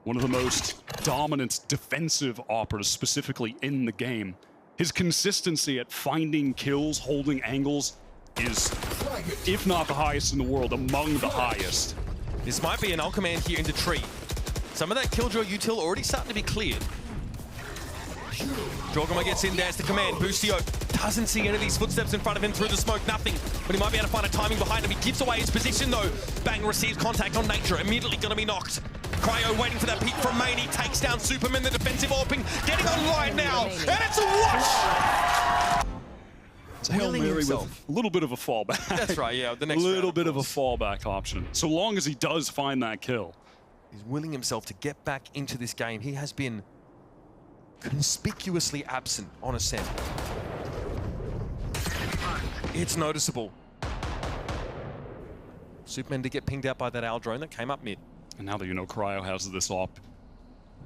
One of the most dominant defensive operators specifically in the game. His consistency at finding kills, holding angles is, if not the highest in the world, among the highest. This might be an ult command here into tree. Some of that Killjoy util already starting to be cleared. Jorgamo gets in, there's the command. Boostio doesn't see any of these footsteps in front of him through the smoke, nothing. But he might be able to find a timing behind him. He gives away his position though. Bang receives contact on Nature, immediately gonna be knocked. Cryo waiting for that peek from Main. He takes down Superman, the defensive AWPing, getting online now. And it's a wash! It's a Hail willing Mary himself. with a little bit of a fallback. That's right, yeah. The A next little round, bit of a course. fallback option. So long as he does find that kill. He's willing himself to get back into this game. He has been conspicuously absent on Ascent. It's noticeable. Superman did get pinged out by that owl drone that came up mid. And now that you know Cryo has this op,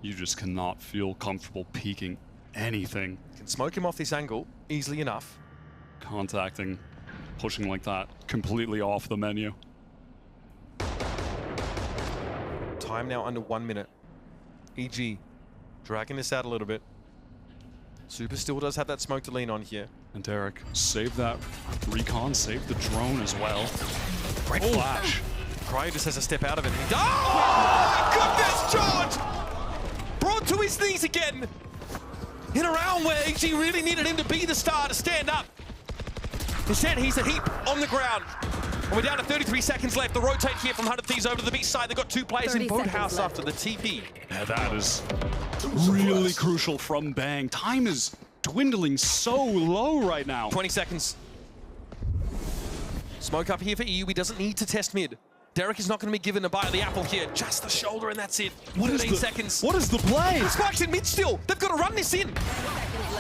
you just cannot feel comfortable peeking anything. Can smoke him off this angle easily enough. Contacting, pushing like that, completely off the menu. Time now under 1 minute. EG dragging this out a little bit. Super still does have that smoke to lean on here. And Derek, save that recon, save the drone as well. Great flash. Cryo just has to step out of it. Oh, my goodness, George! Brought to his knees again. In a round where EG really needed him to be the star to stand up. Instead, he's a heap on the ground. And we're down to 33 seconds left. The rotate here from 100 Thieves over to the beach side. They've got 2 players in 30 Boathouse seconds after the TP. Yeah, that is really crucial from Bang. Time is dwindling so low right now. 20 seconds. Smoke up here for EU. He doesn't need to test mid. Derek is not going to be given a bite of the apple here. Just the shoulder and that's it. 13 seconds. What is the play? The spike's in mid still. They've got to run this in.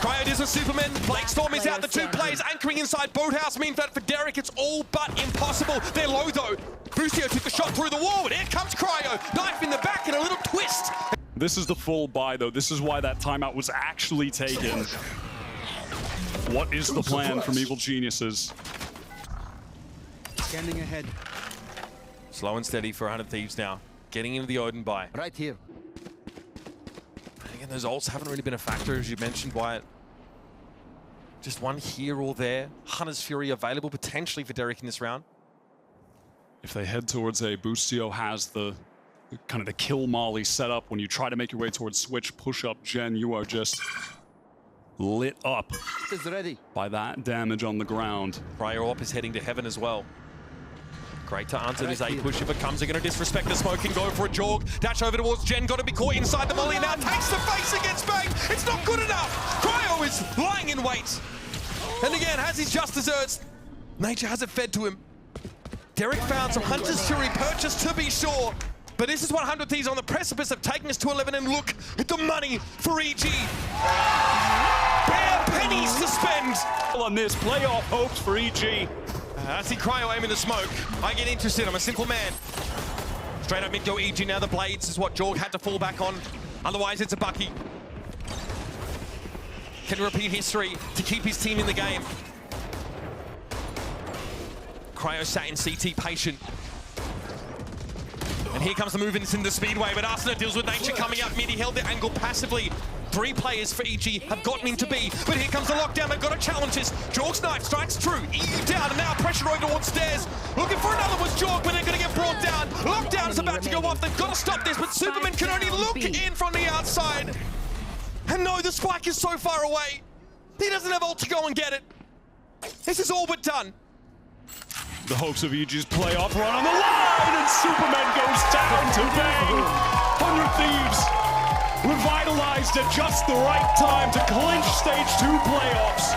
Cryo and Superman. Blake Storm is out. The 2 players anchoring inside Boathouse means that for Derek it's all but impossible. They're low though. Bustio took the shot through the wall, but here comes Cryo. Knife in the back and a little twist. This is the full buy though. This is why that timeout was actually taken. What is the plan from Evil Geniuses? Scanning ahead. Slow and steady for 100 Thieves now. Getting into the Odin buy. Right here. Again, those ults haven't really been a factor, as you mentioned, Wyatt. Just one here or there. Hunter's Fury available potentially for Derek in this round. If they head towards A, Bustio has the kind of the kill molly set up. When you try to make your way towards Switch, push up Gen, you are just lit up Is ready. by that damage on the ground. Cryo Op is heading to heaven as well. Great to answer this A push if it comes. They're going to disrespect the smoke and go for a jog. Dash over towards Gen. Got to be caught inside the molly now. Takes the face against Bang. It's not good enough. Cryo is lying in wait. And again, has his just desserts. Nature has it fed to him. Derek found some Hunter's Fury purchase to be sure. But this is what 100 Thieves on the precipice of taking us to 11 and look at the money for EG. Bare pennies to spend. On this playoff hopes for EG. I see Cryo aiming the smoke. I get interested. I'm a simple man. Straight up mid go EG now. The blades is what Jorg had to fall back on. Otherwise, it's a Bucky. Can repeat history to keep his team in the game. Cryo sat in CT patient. And here comes the move into the speedway, but Arsena deals with Nature coming up mid. He held the angle passively. 3 players for EG have gotten into B, but here comes the lockdown. They've got to challenge this. Jorg's knife strikes true. EU down, and now pressure over towards stairs. Looking for another was Jorg, but they're going to get brought down. Lockdown is about to go off. They've got to stop this, but Superman can only look in from the outside. And no, the spike is so far away. He doesn't have ult to go and get it. This is all but done. The hopes of EG's playoff run on the line, and Superman goes down to Bang. 100 Thieves revitalized at just the right time to clinch Stage 2 playoffs.